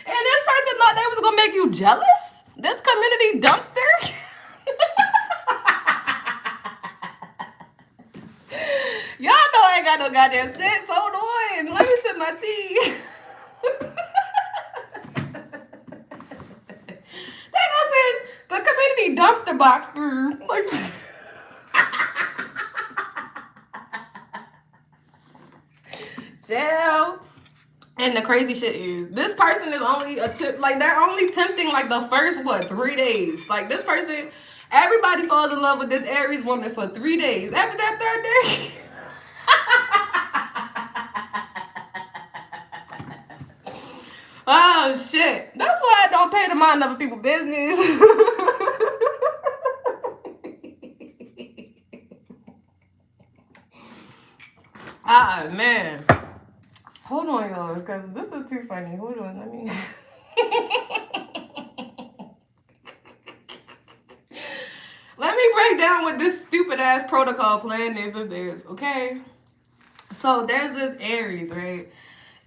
And this person thought they was gonna make you jealous, this community dumpster. Y'all know I ain't got no goddamn sense. Hold on, let me sip my tea. The community dumpster box through. Like, jail. And the crazy shit is, this person is only they're only tempting like the first 3 days. Like, this person, everybody falls in love with this Aries woman for 3 days. After that 3rd day. Oh shit. That's why I don't pay to mind other people's business. Ah, man. Hold on, y'all, because this is too funny. Hold on, let me. Let me break down what this stupid ass protocol plan is of theirs, okay? So there's this Aries, right?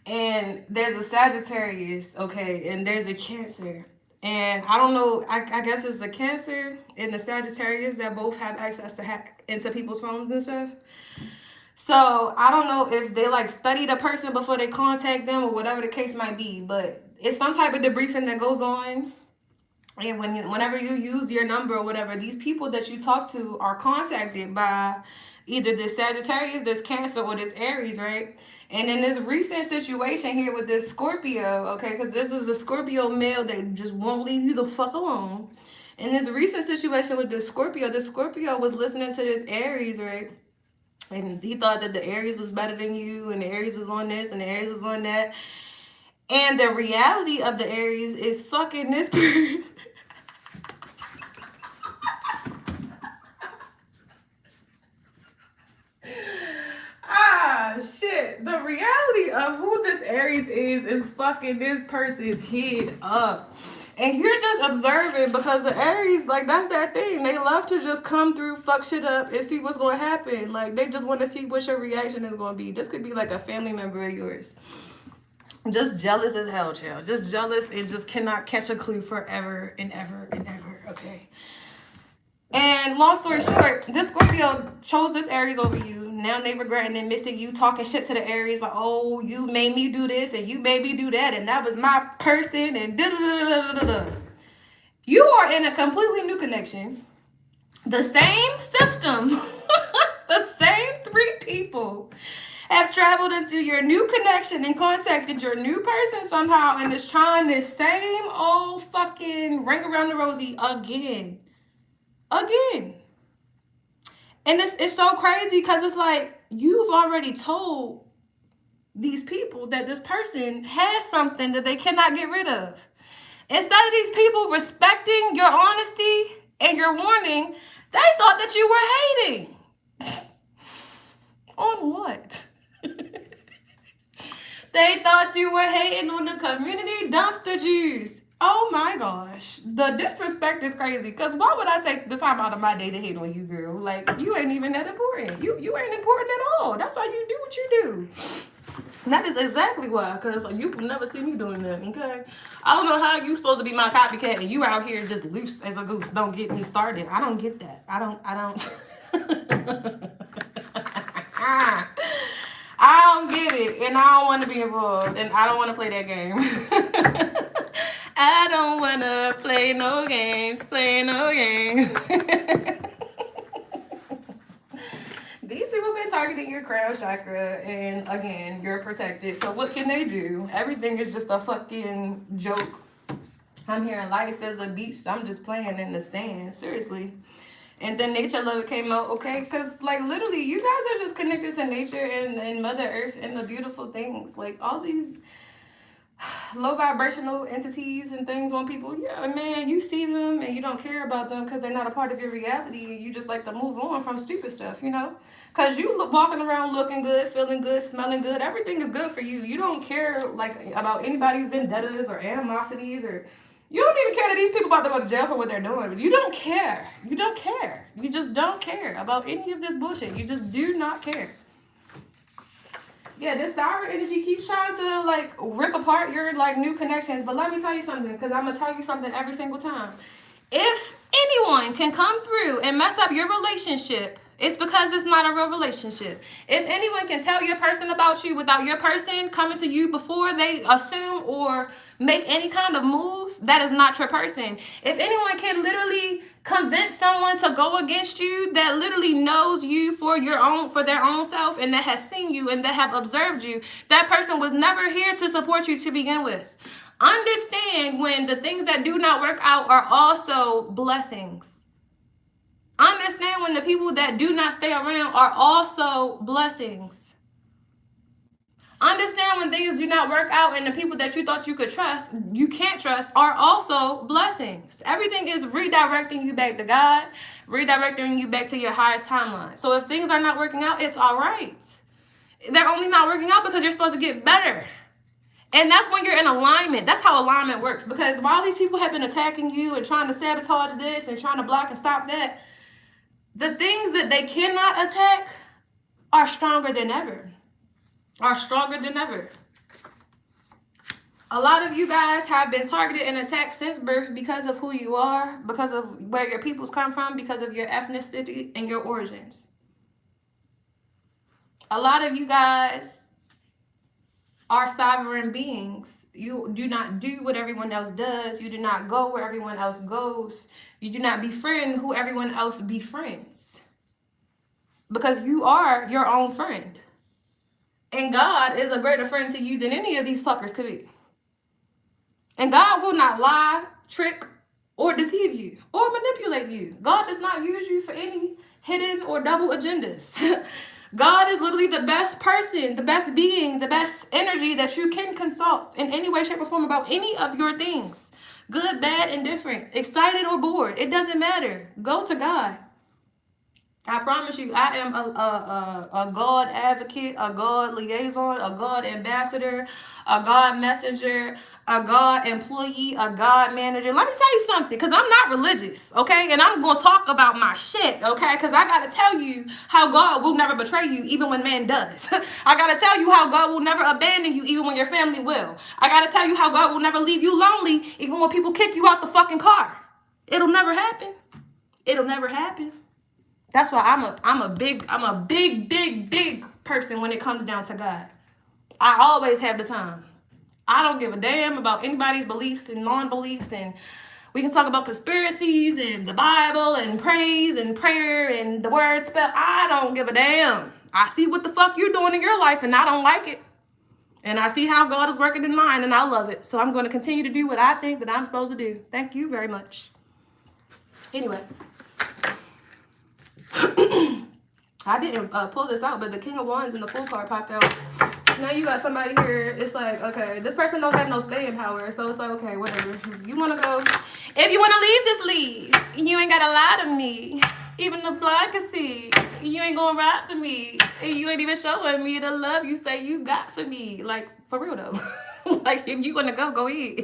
And there's a Sagittarius, okay? And there's a Cancer. And I don't know, I guess it's the Cancer and the Sagittarius that both have access to hack into people's phones and stuff. So I don't know if they like study the person before they contact them or whatever the case might be, but it's some type of debriefing that goes on. And whenever you use your number or whatever, these people that you talk to are contacted by either this Sagittarius, this Cancer, or this Aries, right? And in this recent situation here with this Scorpio, okay, because this is a Scorpio male that just won't leave you the fuck alone. In this recent situation with the Scorpio was listening to this Aries, right? And he thought that the Aries was better than you, and the Aries was on this, and the Aries was on that. And the reality of the Aries is fucking this person. Ah, shit. The reality of who this Aries is fucking this person's head up. And you're just observing because the Aries, like, that's that thing. They love to just come through, fuck shit up, and see what's going to happen. Like, they just want to see what your reaction is going to be. This could be like a family member of yours. Just jealous as hell, child. Just jealous and just cannot catch a clue forever and ever and ever, okay? And long story short, this Scorpio chose this Aries over you. Now they regretting and missing you, talking shit to the Aries like, oh, you made me do this and you made me do that and that was my person and da-da-da-da-da-da-da. You are in a completely new connection. The same system, the same 3 people have traveled into your new connection and contacted your new person somehow and is trying this same old fucking ring around the rosy again. And it's so crazy because it's like you've already told these people that this person has something that they cannot get rid of. Instead of these people respecting your honesty and your warning, they thought that you were hating. On what? They thought you were hating on the community dumpster juice. Oh my gosh. The disrespect is crazy. Because why would I take the time out of my day to hate on you, girl? Like, you ain't even that important. You ain't important at all. That's why you do what you do. And that is exactly why. Because like, you will never see me doing that, okay? I don't know how you supposed to be my copycat and you out here just loose as a goose. Don't get me started. I don't get that. I don't. I don't get it. And I don't want to be involved. And I don't want to play that game. I don't want to play no games. Play no games. These people been targeting your crown chakra, and again, you're protected. So what can they do? Everything is just a fucking joke. I'm hearing life is a beach, so I'm just playing in the sand. Seriously. And then nature love came out, okay? Because, like, literally, you guys are just connected to nature and Mother Earth and the beautiful things. Like, all these low vibrational entities and things on people, yeah, man, you see them and you don't care about them because they're not a part of your reality, and you just like to move on from stupid stuff, you know? Because you walking around looking good, feeling good, smelling good, everything is good for you. You don't care like about anybody's vendettas or animosities, or you don't even care that these people about to go to jail for what they're doing. You don't care. You don't care. You just don't care about any of this bullshit. You just do not care. Yeah, this sour energy keeps trying to like rip apart your like new connections. But let me tell you something, because I'm gonna tell you something every single time. If anyone can come through and mess up your relationship, it's because it's not a real relationship. If anyone can tell your person about you without your person coming to you before they assume or make any kind of moves, that is not your person. If anyone can literally convince someone to go against you that literally knows you for their own self, and that has seen you and that have observed you, that person was never here to support you to begin with. Understand when the things that do not work out are also blessings. Understand when the people that do not stay around are also blessings. Understand when things do not work out and the people that you thought you could trust, you can't trust, are also blessings. Everything is redirecting you back to God, redirecting you back to your highest timeline. So if things are not working out, it's all right. They're only not working out because you're supposed to get better. And that's when you're in alignment. That's how alignment works. Because while these people have been attacking you and trying to sabotage this and trying to block and stop that, the things that they cannot attack are stronger than ever. Are stronger than ever. A lot of you guys have been targeted and attacked since birth because of who you are, because of where your peoples come from, because of your ethnicity and your origins. A lot of you guys are sovereign beings. You do not do what everyone else does. You do not go where everyone else goes. You do not befriend who everyone else befriends. Because you are your own friend. And God is a greater friend to you than any of these fuckers could be. And God will not lie, trick, or deceive you, or manipulate you. God does not use you for any hidden or double agendas. God is literally the best person, the best being, the best energy that you can consult in any way, shape, or form about any of your things. Good, bad, indifferent, excited, or bored. It doesn't matter. Go to God. I promise you, I am a God advocate, a God liaison, a God ambassador, a God messenger, a God employee, a God manager. Let me tell you something, because I'm not religious, okay? And I'm going to talk about my shit, okay? Because I got to tell you how God will never betray you, even when man does. I got to tell you how God will never abandon you, even when your family will. I got to tell you how God will never leave you lonely, even when people kick you out the fucking car. It'll never happen. It'll never happen. That's why I'm a big person when it comes down to God. I always have the time. I don't give a damn about anybody's beliefs and non-beliefs, and we can talk about conspiracies and the Bible and praise and prayer and the word spell. I don't give a damn. I see what the fuck you're doing in your life and I don't like it. And I see how God is working in mine and I love it. So I'm going to continue to do what I think that I'm supposed to do. Thank you very much. Anyway. I didn't pull this out, but the King of Wands and the Fool card popped out. Now you got somebody here. It's like, okay, this person don't have no staying power, so it's like, okay, whatever. You want to go? If you want to leave, just leave. You ain't got to lie to me. Even the blind can see. You ain't going to ride for me. And you ain't even showing me the love you say you got for me. Like, for real, though. Like, if you want to go ahead.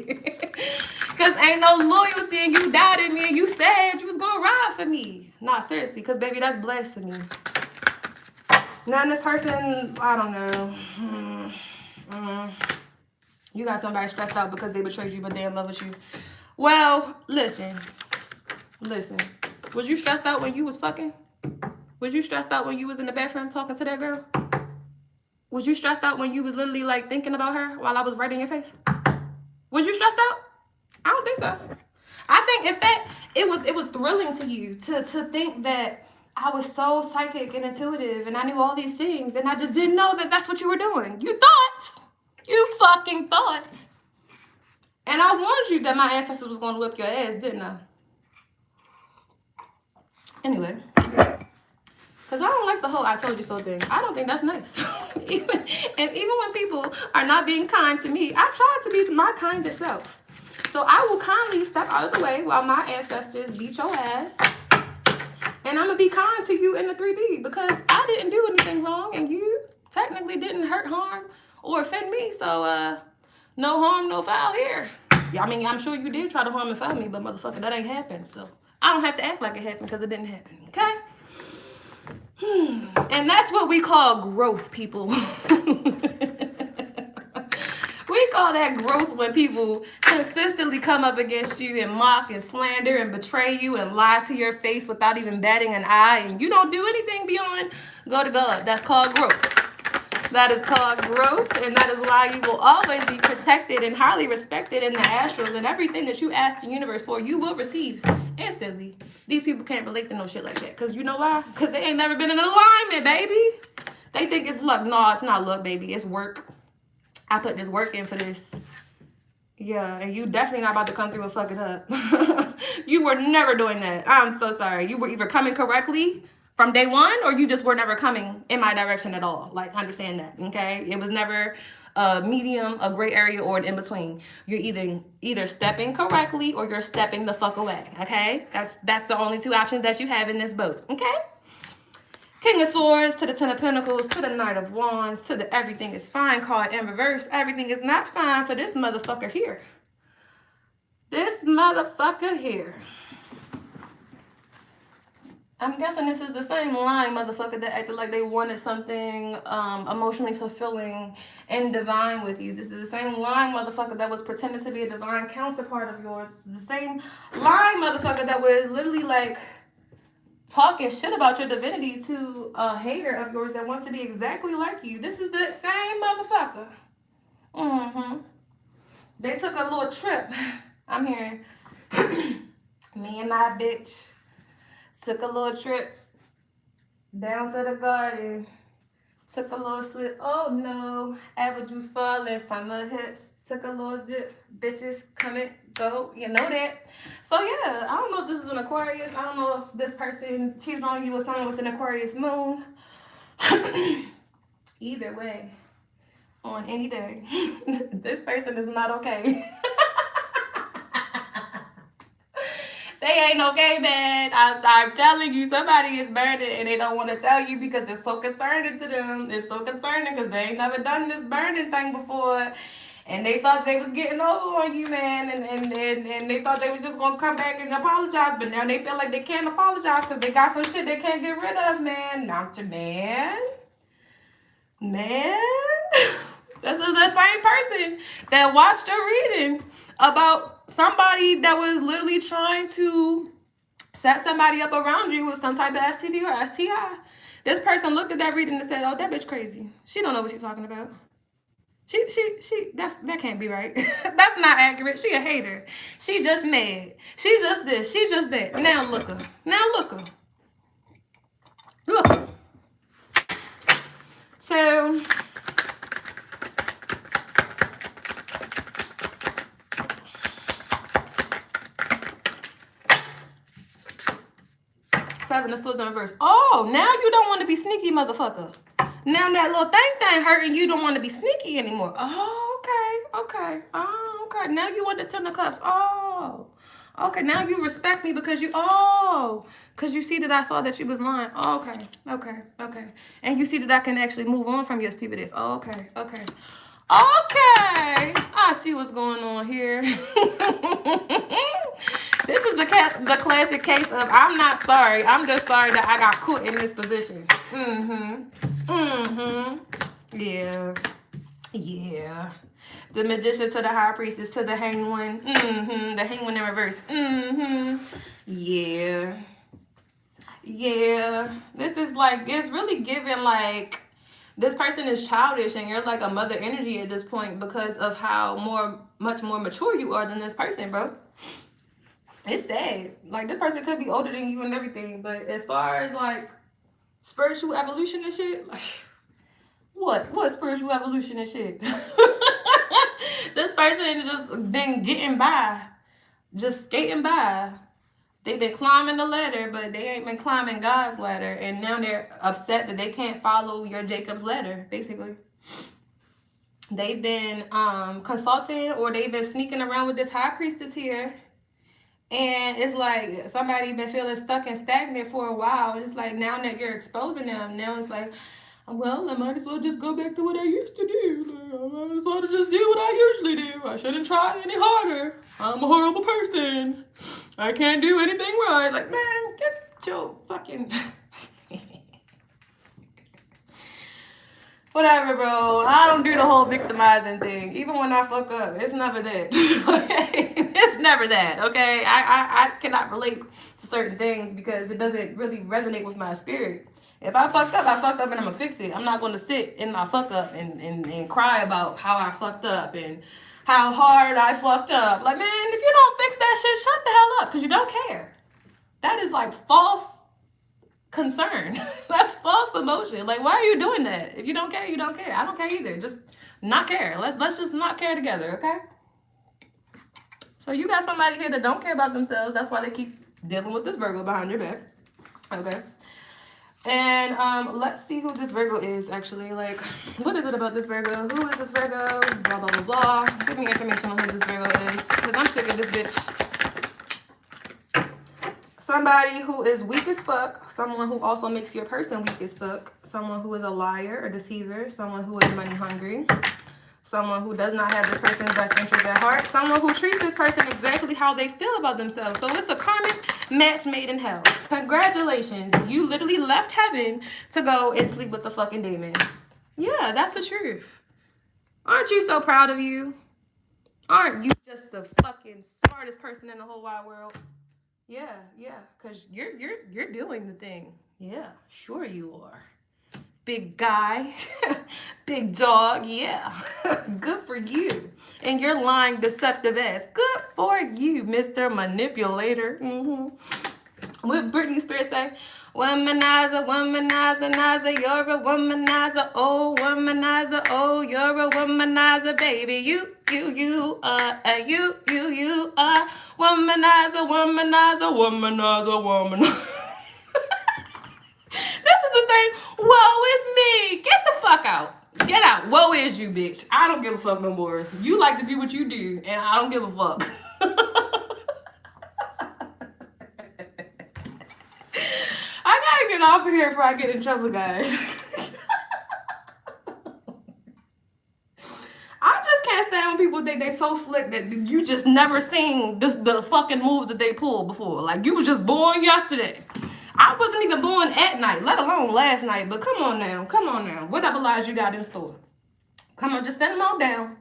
Because ain't no loyalty, and you doubted me, and you said you was going to ride for me. Nah, seriously, because, baby, that's blasphemy. Now, this person, I don't know. You got somebody stressed out because they betrayed you, but they in love with you. Well, listen. Was you stressed out when you was fucking? Was you stressed out when you was in the bathroom talking to that girl? Was you stressed out when you was literally like thinking about her while I was right in your face? Was you stressed out? I don't think so. I think, in fact, it was thrilling to you to think that I was so psychic and intuitive and I knew all these things and I just didn't know that that's what you were doing. You thought. You fucking thought. And I warned you that my ancestors was going to whip your ass, didn't I? Anyway. Because I don't like the whole I told you so thing. I don't think that's nice. even when people are not being kind to me, I try to be my kindest self. So I will kindly step out of the way while my ancestors beat your ass. And I'm going to be kind to you in the 3D because I didn't do anything wrong and you technically didn't hurt, harm, or offend me. So, no harm, no foul here. Yeah, I mean, I'm sure you did try to harm and foul me, but motherfucker, that ain't happened. So I don't have to act like it happened because it didn't happen, okay? And that's what we call growth, people. We call that growth when people consistently come up against you and mock and slander and betray you and lie to your face without even batting an eye, and you don't do anything beyond go to God. That's called growth. That is called growth, and that is why you will always be protected and highly respected in the astrals, and everything that you ask the universe for, you will receive instantly. These people can't relate to no shit like that. Because you know why? Because they ain't never been in alignment, baby. They think it's luck. No, it's not luck, baby. It's work. I put this work in for this. Yeah, and you definitely not about to come through and fuck it up. You were never doing that. I'm so sorry. You were either coming correctly from day one or you just were never coming in my direction at all. Like, understand that, okay? It was never a medium, a gray area, or an in-between. You're either stepping correctly or you're stepping the fuck away, okay? That's the only two options that you have in this boat, okay? King of Swords to the Ten of Pentacles to the Knight of Wands to the Everything is Fine card in reverse. Everything is not fine for this motherfucker here. This motherfucker here. I'm guessing this is the same line motherfucker that acted like they wanted something emotionally fulfilling and divine with you. This is the same line motherfucker that was pretending to be a divine counterpart of yours. This is the same line motherfucker that was literally like talking shit about your divinity to a hater of yours that wants to be exactly like you. This is the same motherfucker. They took a little trip. I'm hearing me and my bitch took a little trip down to the garden. Took a little slip. Oh no, apple juice falling from her hips. Took a little dip. Bitches come and go. You know that. So yeah, I don't know if this is an Aquarius. I don't know if this person cheated on you with someone with an Aquarius moon. Either way, on any day, this person is not okay. They ain't okay, man. I'm telling you, somebody is burning and they don't want to tell you because it's so concerning to them. It's so concerning because they ain't never done this burning thing before. And they thought they was getting over on you, man. And they thought they was just going to come back and apologize. But now they feel like they can't apologize because they got some shit they can't get rid of, man. Not your man. Man. This is the same person that watched your reading about somebody that was literally trying to set somebody up around you with some type of STD or STI. This person looked at that reading and said, oh, that bitch crazy. She don't know what she's talking about. That can't be right. That's not accurate. She a hater. She just mad. She just this. She just that. Now look her. Look her. So, Seven of Swords in reverse. Oh, now you don't want to be sneaky, motherfucker. Now that little thing hurting, you don't want to be sneaky anymore. Oh, okay. Oh, okay. Now you want the Ten of Cups. Oh, okay. Now you respect me because you see that I saw that you was lying. Oh, okay. And you see that I can actually move on from your stupidness. Oh, okay. Okay, I see what's going on here. This is the classic case of I'm not sorry. I'm just sorry that I got caught in this position. Yeah. Yeah. The magician to the high priestess to the hanged one. The hanged one in reverse. Yeah. Yeah. This is like, it's really giving like, this person is childish and you're like a mother energy at this point because of how much more mature you are than this person, bro. It's sad. Like, this person could be older than you and everything, but as far as like spiritual evolution and shit, like, what spiritual evolution and shit? This person just been getting by, just skating by. They've been climbing the ladder, but they ain't been climbing God's ladder. And now they're upset that they can't follow your Jacob's ladder, basically. They've been consulting or they've been sneaking around with this high priestess here. And it's like somebody been feeling stuck and stagnant for a while. And it's like now that you're exposing them, now it's like, well, I might as well just go back to what I used to do. I might as well just do what I usually do. I shouldn't try any harder. I'm a horrible person. I can't do anything right. Like, man, get your fucking... Whatever, bro. I don't do the whole victimizing thing. Even when I fuck up, it's never that. Okay? It's never that, okay? I cannot relate to certain things because it doesn't really resonate with my spirit. If I fucked up, and I'm gonna fix it. I'm not gonna sit in my fuck up and cry about how I fucked up and how hard I fucked up. Like, man, if you don't fix that shit, shut the hell up because you don't care. That is like false concern. That's false emotion. Like, why are you doing that? If you don't care, you don't care. I don't care either. Just not care. Let's just not care together, okay? So you got somebody here that don't care about themselves. That's why they keep dealing with this Virgo behind your back. Okay. And let's see who this Virgo is actually. Like, what is it about this Virgo? Who is this Virgo? Blah, blah, blah, blah. Give me information on who this Virgo is. Because I'm sick of this bitch. Somebody who is weak as fuck. Someone who also makes your person weak as fuck. Someone who is a liar or deceiver. Someone who is money hungry. Someone who does not have this person's best interest at heart. Someone who treats this person exactly how they feel about themselves. So it's a karmic match made in hell. Congratulations. You literally left heaven to go and sleep with the fucking demon. Yeah, that's the truth. Aren't you so proud of you? Aren't you just the fucking smartest person in the whole wide world? Yeah, because you're doing the thing. Yeah, sure you are. Big guy, big dog, yeah. Good for you. And your lying, deceptive ass. Good for you, Mr. Manipulator. What Britney Spears say? Womanizer, womanizer, nizer, you're a womanizer, oh, womanizer, oh, you're a womanizer, baby. You are, you are. Womanizer, womanizer, womanizer, womanizer. This is the same. Woe is me. Get the fuck out. Get out. Woe is you, bitch. I don't give a fuck no more. You like to do what you do, and I don't give a fuck. I gotta get off of here before I get in trouble, guys. I just can't stand when people think they so slick that you just never seen the fucking moves that they pulled before. Like, you was just born yesterday. I wasn't even born at night, let alone last night. But come on now. Whatever lies you got in store. Come on, just send them all down.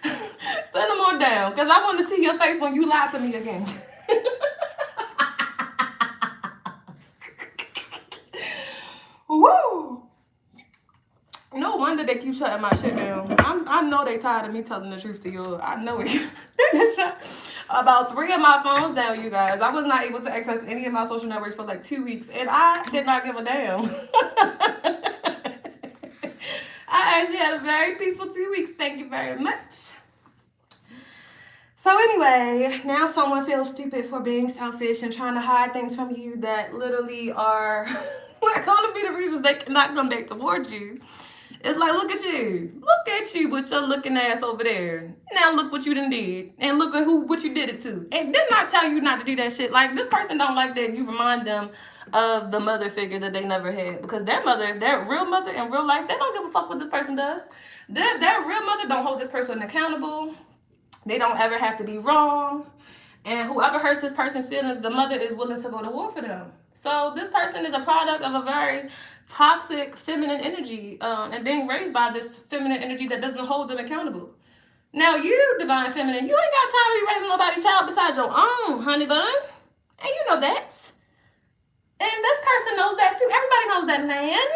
Send them all down. Because I want to see your face when you lie to me again. Woo! No wonder they keep shutting my shit down. I know they tired of me telling the truth to you. I know it. They shut about 3 of my phones down, you guys. I was not able to access any of my social networks for like 2 weeks, and I did not give a damn. I actually had a very peaceful 2 weeks. Thank you very much. So anyway, now someone feels stupid for being selfish and trying to hide things from you that literally are going to be the reasons they cannot come back towards you. It's like, look at you. Look at you with your looking ass over there. Now look what you done did. And look at what you did it to. And didn't I tell you not to do that shit? Like, this person don't like that you remind them of the mother figure that they never had. Because their mother, their real mother in real life, they don't give a fuck what this person does. Their real mother don't hold this person accountable. They don't ever have to be wrong. And whoever hurts this person's feelings, the mother is willing to go to war for them. So this person is a product of a very toxic feminine energy and being raised by this feminine energy that doesn't hold them accountable. Now you, divine feminine, you ain't got time to be raising nobody's child besides your own, honey bun. And you know that. And this person knows that too. Everybody knows that, man.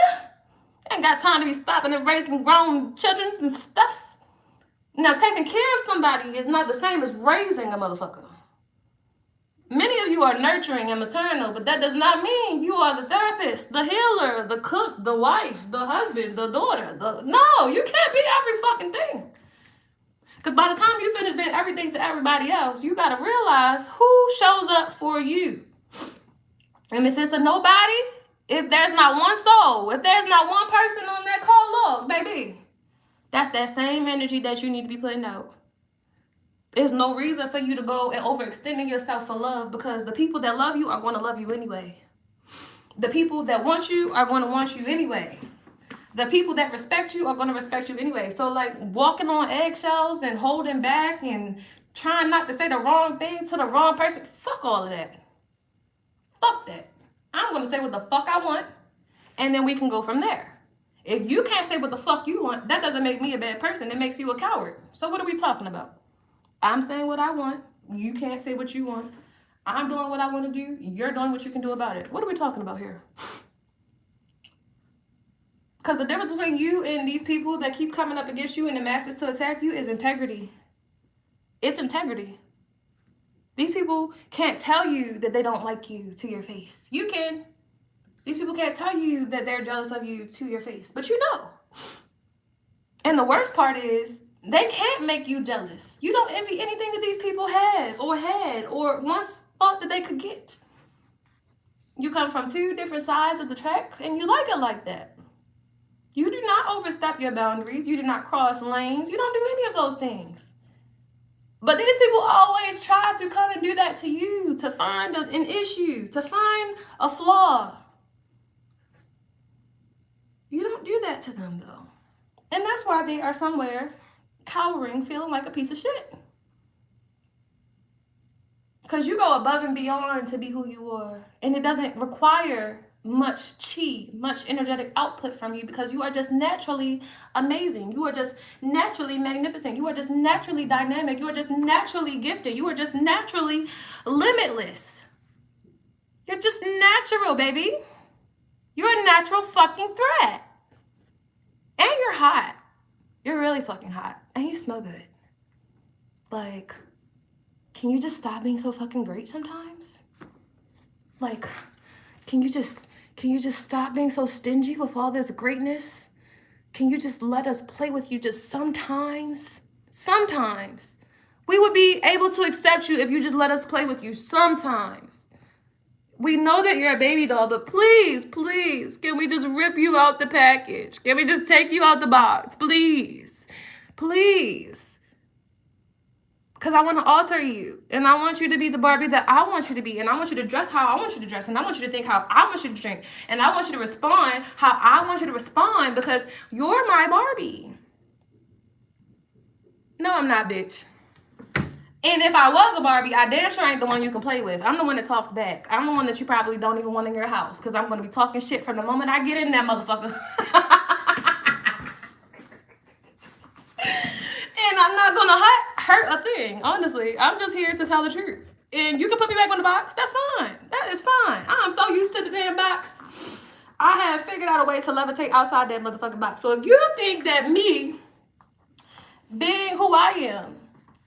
Ain't got time to be stopping and raising grown children and stuffs. Now, taking care of somebody is not the same as raising a motherfucker. Many of you are nurturing and maternal, but that does not mean you are the therapist, the healer, the cook, the wife, the husband, the daughter. No, you can't be every fucking thing. Because by the time you finish being everything to everybody else, you got to realize who shows up for you. And if it's a nobody, if there's not one soul, if there's not one person on that call log, baby, that's that same energy that you need to be putting out. There's no reason for you to go and overextending yourself for love, because the people that love you are going to love you anyway. The people that want you are going to want you anyway. The people that respect you are going to respect you anyway. So like walking on eggshells and holding back and trying not to say the wrong thing to the wrong person, fuck all of that. Fuck that. I'm going to say what the fuck I want, and then we can go from there. If you can't say what the fuck you want, that doesn't make me a bad person. It makes you a coward. So what are we talking about? I'm saying what I want. You can't say what you want. I'm doing what I want to do. You're doing what you can do about it. What are we talking about here? Because the difference between you and these people that keep coming up against you and the masses to attack you is integrity. It's integrity. These people can't tell you that they don't like you to your face. You can. These people can't tell you that they're jealous of you to your face, but you know. And the worst part is, they can't make you jealous. You don't envy anything that these people have or had or once thought that they could get. You come from two different sides of the track and you like it like that. You do not overstep your boundaries. You do not cross lanes. You don't do any of those things. But these people always try to come and do that to you, to find an issue, to find a flaw. You don't do that to them, though. And that's why they are somewhere cowering, feeling like a piece of shit. Because you go above and beyond to be who you are. And it doesn't require much chi, much energetic output from you, because you are just naturally amazing. You are just naturally magnificent. You are just naturally dynamic. You are just naturally gifted. You are just naturally limitless. You're just natural, baby. You're a natural fucking threat. And you're hot. You're really fucking hot. And you smell good. Like, can you just stop being so fucking great sometimes? Like, can you just stop being so stingy with all this greatness? Can you just let us play with you just sometimes? Sometimes. We would be able to accept you if you just let us play with you sometimes. We know that you're a baby doll, but please, please, can we just rip you out the package? Can we just take you out the box? Please. Please. Because I want to alter you. And I want you to be the Barbie that I want you to be. And I want you to dress how I want you to dress. And I want you to think how I want you to think. And I want you to respond how I want you to respond, because you're my Barbie. No, I'm not, bitch. And if I was a Barbie, I damn sure ain't the one you can play with. I'm the one that talks back. I'm the one that you probably don't even want in your house, because I'm going to be talking shit from the moment I get in that motherfucker. And I'm not going to hurt a thing, honestly. I'm just here to tell the truth. And you can put me back on the box. That's fine. That is fine. I'm so used to the damn box. I have figured out a way to levitate outside that motherfucking box. So if you think that me being who I am,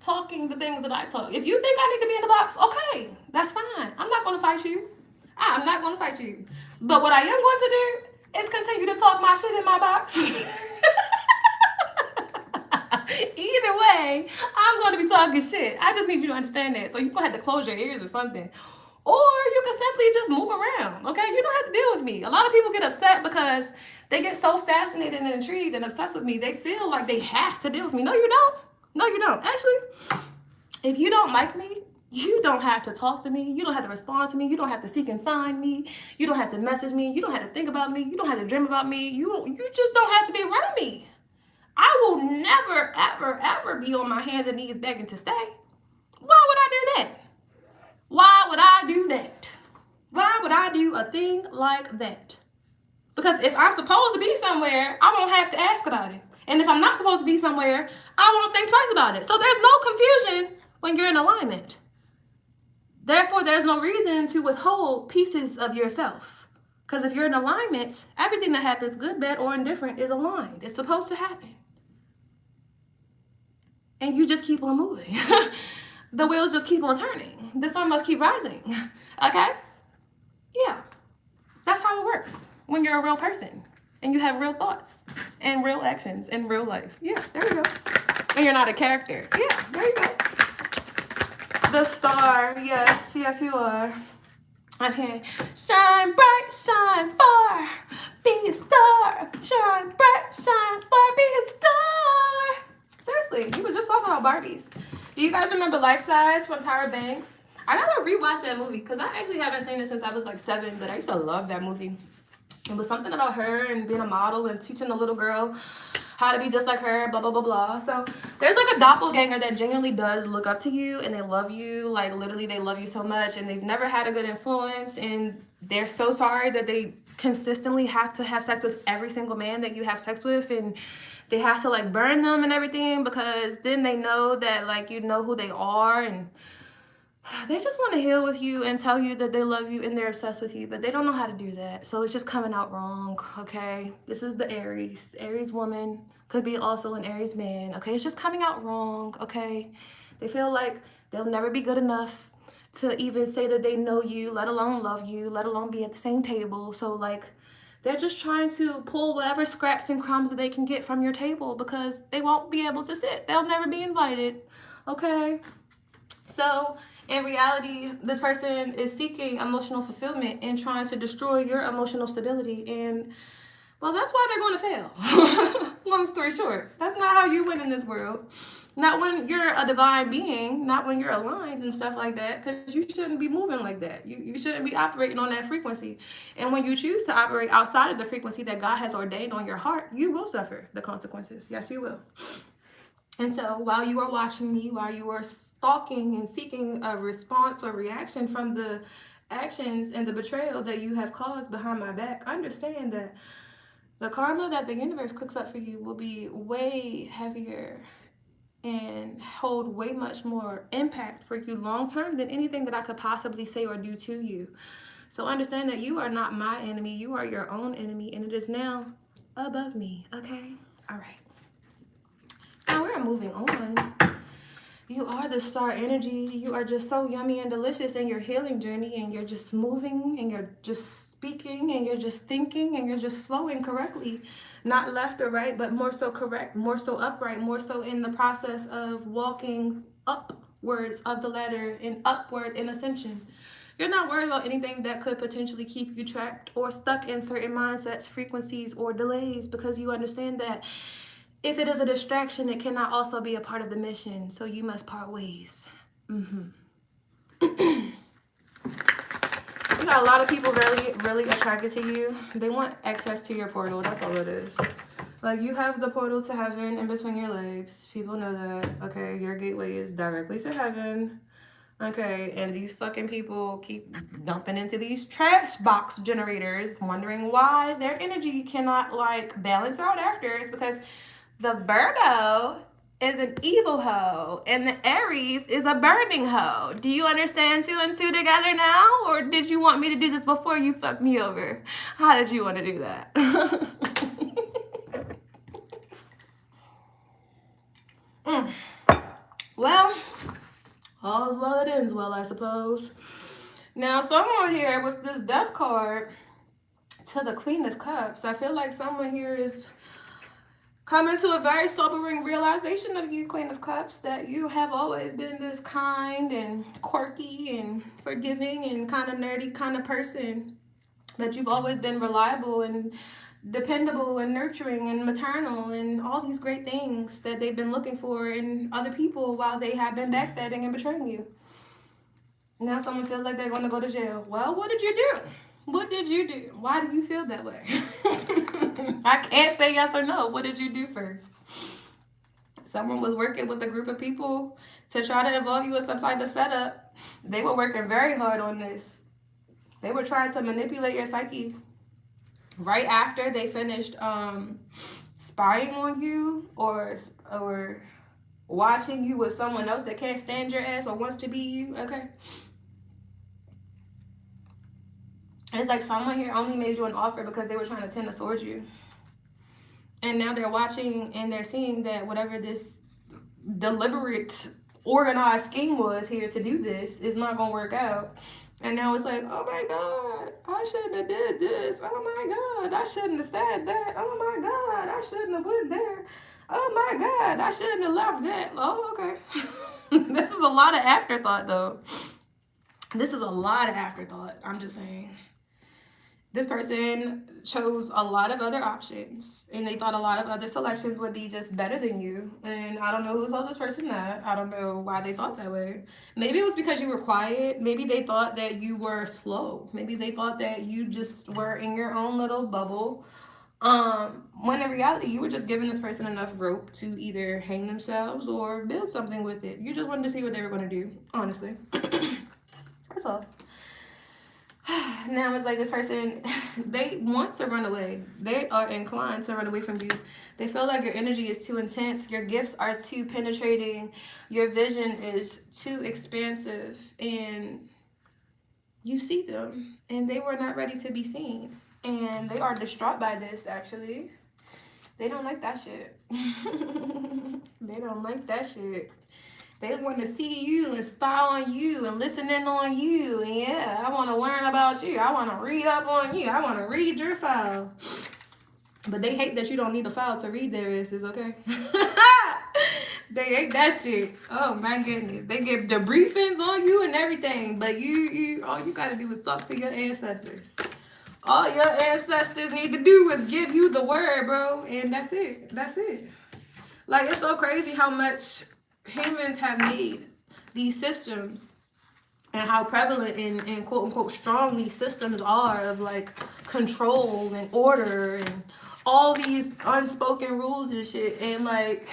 talking the things that I talk, if you think I need to be in the box, okay, that's fine. I'm not going to fight you. I'm not going to fight you. But what I am going to do is continue to talk my shit in my box. Either way, I'm going to be talking shit. I just need you to understand that. So you're going to have to close your ears or something. Or you can simply just move around, okay? You don't have to deal with me. A lot of people get upset because they get so fascinated and intrigued and obsessed with me. They feel like they have to deal with me. No, you don't. No, you don't. Actually, if you don't like me, you don't have to talk to me. You don't have to respond to me. You don't have to seek and find me. You don't have to message me. You don't have to think about me. You don't have to dream about me. You just don't have to be around me. I will never, ever, ever be on my hands and knees begging to stay. Why would I do that? Why would I do that? Why would I do a thing like that? Because if I'm supposed to be somewhere, I won't have to ask about it. And if I'm not supposed to be somewhere, I won't think twice about it. So there's no confusion when you're in alignment. Therefore, there's no reason to withhold pieces of yourself. Because if you're in alignment, everything that happens, good, bad, or indifferent, is aligned. It's supposed to happen. And you just keep on moving. The wheels just keep on turning. The sun must keep rising. Okay? Yeah. That's how it works when you're a real person and you have real thoughts and real actions in real life. Yeah, there you go. And you're not a character. Yeah, there you go. The star. Yes, yes, you are. Okay. Shine bright, shine far. Be a star. Shine bright, shine far. Be a star. Seriously, you were just talking about Barbies. Do you guys remember Life Size from Tyra Banks? I gotta rewatch that movie because I actually haven't seen it since I was like 7, but I used to love that movie. It was something about her and being a model and teaching a little girl how to be just like her, blah, blah, blah, blah. So there's like a doppelganger that genuinely does look up to you and they love you. Like literally they love you so much and they've never had a good influence and they're so sorry that they consistently have to have sex with every single man that you have sex with, and they have to like burn them and everything because then they know that like you know who they are, and they just want to heal with you and tell you that they love you and they're obsessed with you, but they don't know how to do that. So it's just coming out wrong, okay? This is the Aries. The Aries woman could be also an Aries man, okay? It's just coming out wrong, okay? They feel like they'll never be good enough to even say that they know you, let alone love you, let alone be at the same table. So like they're just trying to pull whatever scraps and crumbs that they can get from your table because they won't be able to sit. They'll never be invited, okay? So in reality, this person is seeking emotional fulfillment and trying to destroy your emotional stability. And, well, that's why they're going to fail. Long story short, that's not how you win in this world. Not when you're a divine being, not when you're aligned and stuff like that, because you shouldn't be moving like that. You shouldn't be operating on that frequency. And when you choose to operate outside of the frequency that God has ordained on your heart, you will suffer the consequences. Yes, you will. And so while you are watching me, while you are stalking and seeking a response or reaction from the actions and the betrayal that you have caused behind my back, understand that the karma that the universe cooks up for you will be way heavier and hold way much more impact for you long term than anything that I could possibly say or do to you. So understand that you are not my enemy. You are your own enemy, and it is now above me. Okay? All right. Now we're moving on. You are the star energy. You are just so yummy and delicious in your healing journey, and you're just moving and you're just speaking and you're just thinking and you're just flowing correctly. Not left or right, but more so correct, more so upright, more so in the process of walking upwards of the ladder and upward in ascension. You're not worried about anything that could potentially keep you trapped or stuck in certain mindsets, frequencies, or delays, because you understand that if it is a distraction, it cannot also be a part of the mission. So you must part ways. You got a lot of people really attracted to you. They want access to your portal. That's all it is. Like, you have the portal to heaven in between your legs. People know that. Okay, your gateway is directly to heaven. Okay, and these fucking people keep dumping into these trash box generators, wondering why their energy cannot, like, balance out after. It's because the Virgo is an evil hoe and the Aries is a burning hoe. Do you understand 2 and 2 together now? Or did you want me to do this before you fucked me over? How did you want to do that? Well, all's well that ends well, I suppose. Now, someone here with this death card to the Queen of Cups, I feel like someone here is Coming to a very sobering realization of you, Queen of Cups, that you have always been this kind and quirky and forgiving and kind of nerdy kind of person. That you've always been reliable and dependable and nurturing and maternal and all these great things that they've been looking for in other people while they have been backstabbing and betraying you. Now someone feels like they're going to go to jail. Well, what did you do? What did you do? Why do you feel that way? I can't say yes or no. What did you do first? Someone was working with a group of people to try to involve you in some type of setup. They were working very hard on this. They were trying to manipulate your psyche. Right after they finished spying on you or watching you with someone else that can't stand your ass or wants to be you, okay? It's like someone here only made you an offer because they were trying to tend to sword you. And now they're watching and they're seeing that whatever this deliberate, organized scheme was here to do this is not going to work out. And now it's like, oh my God, I shouldn't have did this. Oh my God, I shouldn't have said that. Oh my God, I shouldn't have went there. Oh my God, I shouldn't have left that. Oh, okay. This is a lot of afterthought, though. This is a lot of afterthought. I'm just saying. This person chose a lot of other options and they thought a lot of other selections would be just better than you. And I don't know who told this person that. I don't know why they thought that way. Maybe it was because you were quiet. Maybe they thought that you were slow. Maybe they thought that you just were in your own little bubble. When in reality, you were just giving this person enough rope to either hang themselves or build something with it. You just wanted to see what they were going to do, honestly. That's all. Now it's like this person, they want to run away. They are inclined to run away from you. They feel like your energy is too intense. Your gifts are too penetrating. Your vision is too expansive. And you see them. And they were not ready to be seen. And they are distraught by this, actually. They don't like that shit. They don't like that shit. They want to see you and spy on you and listen in on you. And yeah, I want to learn about you. I want to read up on you. I want to read your file. But they hate that you don't need a file to read their asses, okay? They hate that shit. Oh my goodness. They get debriefings on you and everything. But you all you got to do is talk to your ancestors. All your ancestors need to do is give you the word, bro. And that's it. That's it. Like, it's so crazy how much humans have made these systems and how prevalent and quote unquote strong these systems are of like control and order and all these unspoken rules and shit. And like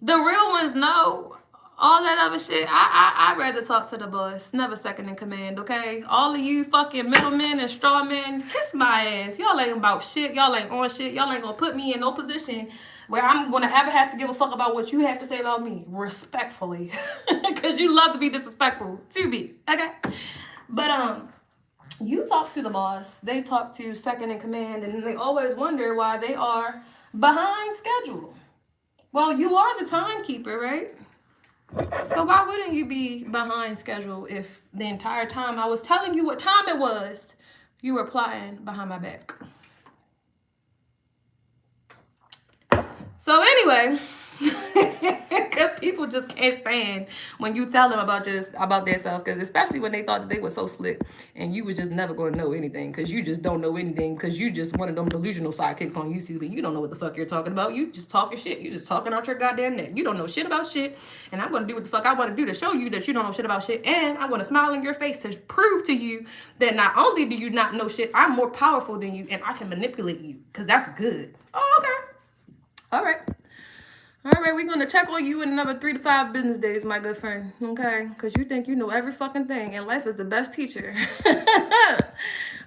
the real ones know all that other shit. I'd rather talk to the boss, never second in command, okay? All of you fucking middlemen and straw men, kiss my ass. Y'all ain't about shit. Y'all ain't on shit. Y'all ain't gonna put me in no position where I'm gonna ever have to give a fuck about what you have to say about me, respectfully. Because you love to be disrespectful to me, okay? But you talk to the boss, they talk to second in command, and they always wonder why they are behind schedule. Well, you are the timekeeper, right? So why wouldn't you be behind schedule if the entire time I was telling you what time it was, you were plotting behind my back? So anyway, because people just can't stand when you tell them about themselves, because especially when they thought that they were so slick and you was just never going to know anything because you just don't know anything because you just one of them delusional sidekicks on YouTube and you don't know what the fuck you're talking about. You just talking shit. You just talking out your goddamn neck. You don't know shit about shit, and I'm going to do what the fuck I want to do to show you that you don't know shit about shit, and I want to smile in your face to prove to you that not only do you not know shit, I'm more powerful than you and I can manipulate you because that's good. Oh, okay. All right. All right, we're going to check on you in another 3 to 5 business days, my good friend. Okay? Because you think you know every fucking thing, and life is the best teacher.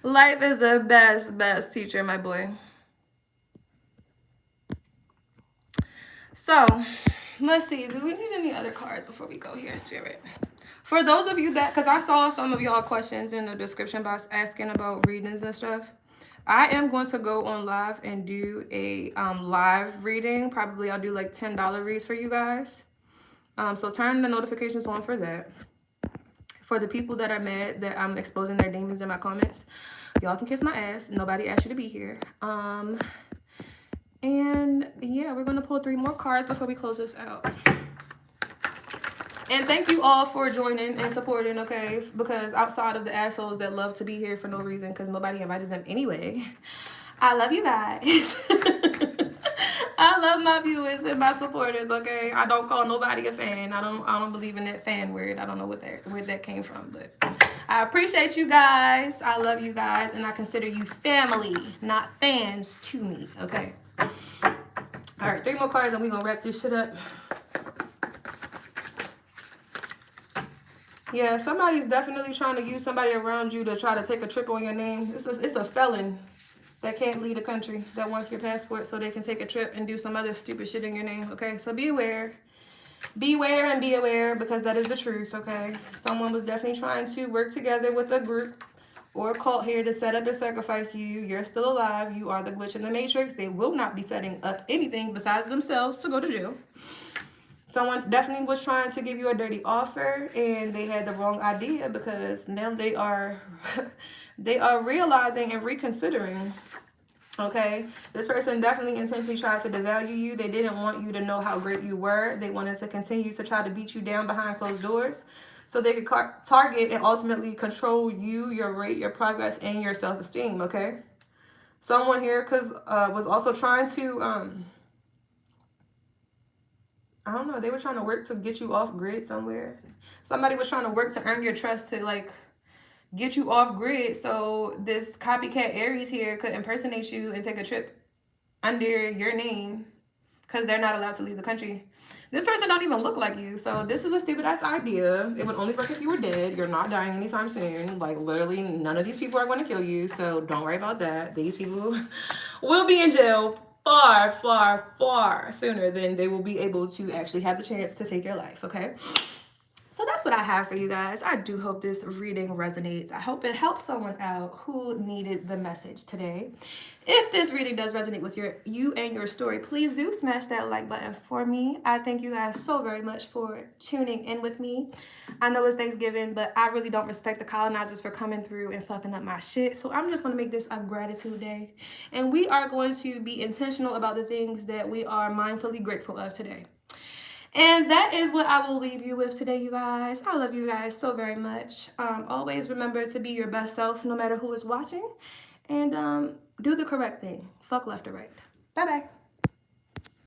Life is the best teacher, my boy. So, let's see. Do we need any other cards before we go here, Spirit? For those of you that, because I saw some of y'all questions in the description box asking about readings and stuff. I am going to go on live and do a live reading. Probably I'll do like $10 reads for you guys. So turn the notifications on for that. For the people that are mad that I'm exposing their demons in my comments, y'all can kiss my ass. Nobody asked you to be here. And yeah, we're going to pull 3 more cards before we close this out. And thank you all for joining and supporting, okay? Because outside of the assholes that love to be here for no reason because nobody invited them anyway, I love you guys. I love my viewers and my supporters, okay? I don't call nobody a fan. I don't believe in that fan word. I don't know where that came from, but I appreciate you guys. I love you guys, and I consider you family, not fans to me, okay? All right, 3 more cards and we're going to wrap this shit up. Yeah, somebody's definitely trying to use somebody around you to try to take a trip on your name. It's a felon that can't leave the country that wants your passport so they can take a trip and do some other stupid shit in your name, okay? So be aware. Beware and be aware because that is the truth, okay? Someone was definitely trying to work together with a group or a cult here to set up and sacrifice you. You're still alive. You are the glitch in the matrix. They will not be setting up anything besides themselves to go to jail. Someone definitely was trying to give you a dirty offer and they had the wrong idea because now they are they are realizing and reconsidering. Okay, this person definitely intentionally tried to devalue you. They didn't want you to know how great you were. They wanted to continue to try to beat you down behind closed doors so they could target and ultimately control you, your rate, your progress, and your self-esteem, okay? Someone here was also trying to, I don't know, they were trying to work to get you off grid somewhere. Somebody was trying to work to earn your trust to, like, get you off grid so this copycat Aries here could impersonate you and take a trip under your name because they're not allowed to leave the country. This person don't even look like you, so this is a stupid ass idea. It would only work if you were dead. You're not dying anytime soon. Like, literally none of these people are going to kill you, so don't worry about that. These people will be in jail far, far, far sooner than they will be able to actually have the chance to take your life, okay? So that's what I have for you guys. I do hope this reading resonates. I hope it helps someone out who needed the message today. If this reading does resonate with you and your story, please do smash that like button for me. I thank you guys so very much for tuning in with me. I know it's Thanksgiving, but I really don't respect the colonizers for coming through and fucking up my shit. So I'm just going to make this a gratitude day. And we are going to be intentional about the things that we are mindfully grateful of today. And that is what I will leave you with today, you guys. I love you guys so very much. Always remember to be your best self no matter who is watching. And do the correct thing. Fuck left or right. Bye-bye.